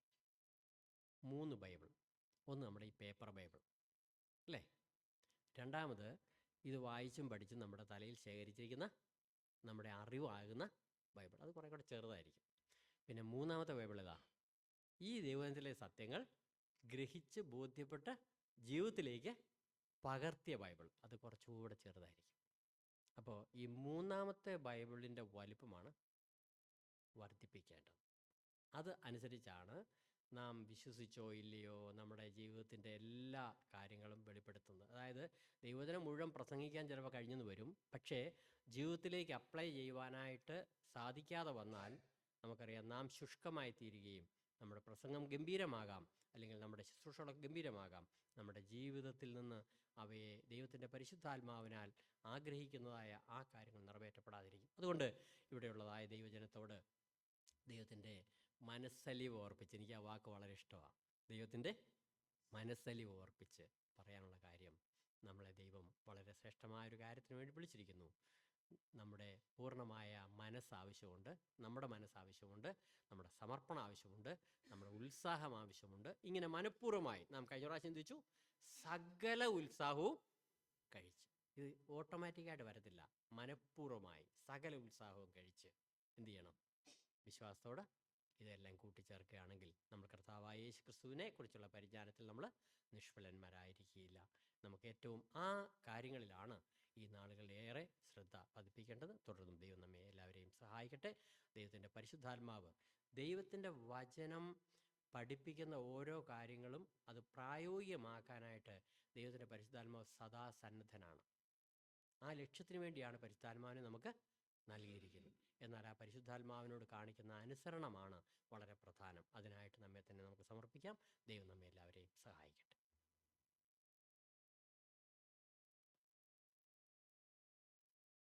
3 ബൈബിൾ. ഒന്ന് നമ്മുടെ ഈ പേപ്പർ ബൈബിൾ അല്ലേ? രണ്ടാമത് ഇത് വായിച്ചും പഠിച്ചും നമ്മുടെ തലയിൽ ശേഖരിച്ചിരിക്കുന്ന നമ്മുടെ അറിവാകുന്ന ബൈബിൾ. അത് കുറേ കൂടെ ചെറുതായിരിക്കും. പിന്നെ മൂന്നാമത്തെ ബൈബിൾ ഇതാ, ഈ ദൈവത്തിലെ സത്യങ്ങൾ ഗ്രഹിച്ച് ബോധ്യപ്പെട്ട് ജീവിതത്തിലേക്ക് പകർത്തിയ ബൈബിൾ. അത് കുറച്ചുകൂടെ ചെറുതായിരിക്കും. അപ്പോൾ ഈ മൂന്നാമത്തെ ബൈബിളിൻ്റെ വലിപ്പമാണ് വർദ്ധിപ്പിക്കേണ്ടത്. അത് അനുസരിച്ചാണ് നാം വിശ്വസിച്ചോ ഇല്ലയോ നമ്മുടെ ജീവിതത്തിൻ്റെ എല്ലാ കാര്യങ്ങളും വെളിപ്പെടുത്തുന്നത്. അതായത് ദൈവവചനം മുഴുവൻ പ്രസംഗിക്കാൻ ചിലപ്പോൾ കഴിഞ്ഞെന്ന് വരും, പക്ഷേ ജീവിതത്തിലേക്ക് അപ്ലൈ ചെയ്യുവാനായിട്ട് സാധിക്കാതെ വന്നാൽ നമുക്കറിയാം നാം ശുഷ്കമായി തീരുകയും നമ്മുടെ പ്രസംഗം ഗംഭീരമാകാം, അല്ലെങ്കിൽ നമ്മുടെ ശുശ്രൂഷകളൊക്കെ ഗംഭീരമാകാം, നമ്മുടെ ജീവിതത്തിൽ നിന്ന് അവയെ ദൈവത്തിൻ്റെ പരിശുദ്ധാത്മാവിനാൽ ആഗ്രഹിക്കുന്നതായ ആ കാര്യങ്ങൾ നിറവേറ്റപ്പെടാതിരിക്കും. അതുകൊണ്ട് ഇവിടെയുള്ളതായ ദൈവജനത്തോട് ദൈവത്തിൻ്റെ മനസ്സലിവ് ഓർപ്പിച്ച്, എനിക്ക് ആ വാക്ക് വളരെ ഇഷ്ടമാണ്, ദൈവത്തിൻ്റെ മനസ്സലിവ് ഓർപ്പിച്ച് പറയാനുള്ള കാര്യം, നമ്മളെ ദൈവം വളരെ ശ്രേഷ്ഠമായൊരു കാര്യത്തിന് വേണ്ടി വിളിച്ചിരിക്കുന്നു. നമ്മുടെ പൂർണ്ണമായ മനസ്സാവശ്യമുണ്ട്, നമ്മുടെ മനസ്സാവശ്യമുണ്ട്, നമ്മുടെ സമർപ്പണം ആവശ്യമുണ്ട്, നമ്മുടെ ഉത്സാഹം ആവശ്യമുണ്ട്. ഇങ്ങനെ മനഃപൂർവ്വമായി നാം കഴിഞ്ഞ പ്രാവശ്യം ചിന്തിച്ചു, സകല ഉത്സാഹവും കഴിച്ച്. ഇത് ഓട്ടോമാറ്റിക്കായിട്ട് വരത്തില്ല. മനഃപൂർവ്വമായി സകല ഉത്സാഹവും കഴിച്ച് എന്ത് ചെയ്യണം? വിശ്വാസത്തോടെ ഇതെല്ലാം കൂട്ടിച്ചേർക്കുകയാണെങ്കിൽ നമ്മൾ കർത്താവായ യേശു ക്രിസ്തുവിനെ കുറിച്ചുള്ള പരിജ്ഞാനത്തിൽ നമ്മൾ നിഷ്ഫലന്മാരായിരിക്കുകയില്ല. നമുക്ക് ഏറ്റവും ആ കാര്യങ്ങളിലാണ് ഈ നാളുകളിലേറെ ശ്രദ്ധ പതിപ്പിക്കേണ്ടത്. തുടർന്നും ദൈവം നമ്മെ എല്ലാവരെയും സഹായിക്കട്ടെ. ദൈവത്തിൻ്റെ പരിശുദ്ധാത്മാവ് ദൈവത്തിൻ്റെ വചനം പഠിപ്പിക്കുന്ന ഓരോ കാര്യങ്ങളും അത് പ്രായോഗികമാക്കാനായിട്ട് ദൈവത്തിൻ്റെ പരിശുദ്ധാത്മാവ് സദാ സന്നദ്ധനാണ്. ആ ലക്ഷ്യത്തിന് വേണ്ടിയാണ് പരിശുദ്ധാത്മാവിനെ നമുക്ക് നൽകിയിരിക്കുന്നത്. എന്നാൽ ആ പരിശുദ്ധാത്മാവിനോട് കാണിക്കുന്ന അനുസരണമാണ് വളരെ പ്രധാനം. അതിനായിട്ട് നമ്മെ തന്നെ നമുക്ക് സമർപ്പിക്കാം. ദൈവം നമ്മെ എല്ലാവരെയും സഹായിക്കട്ടെ.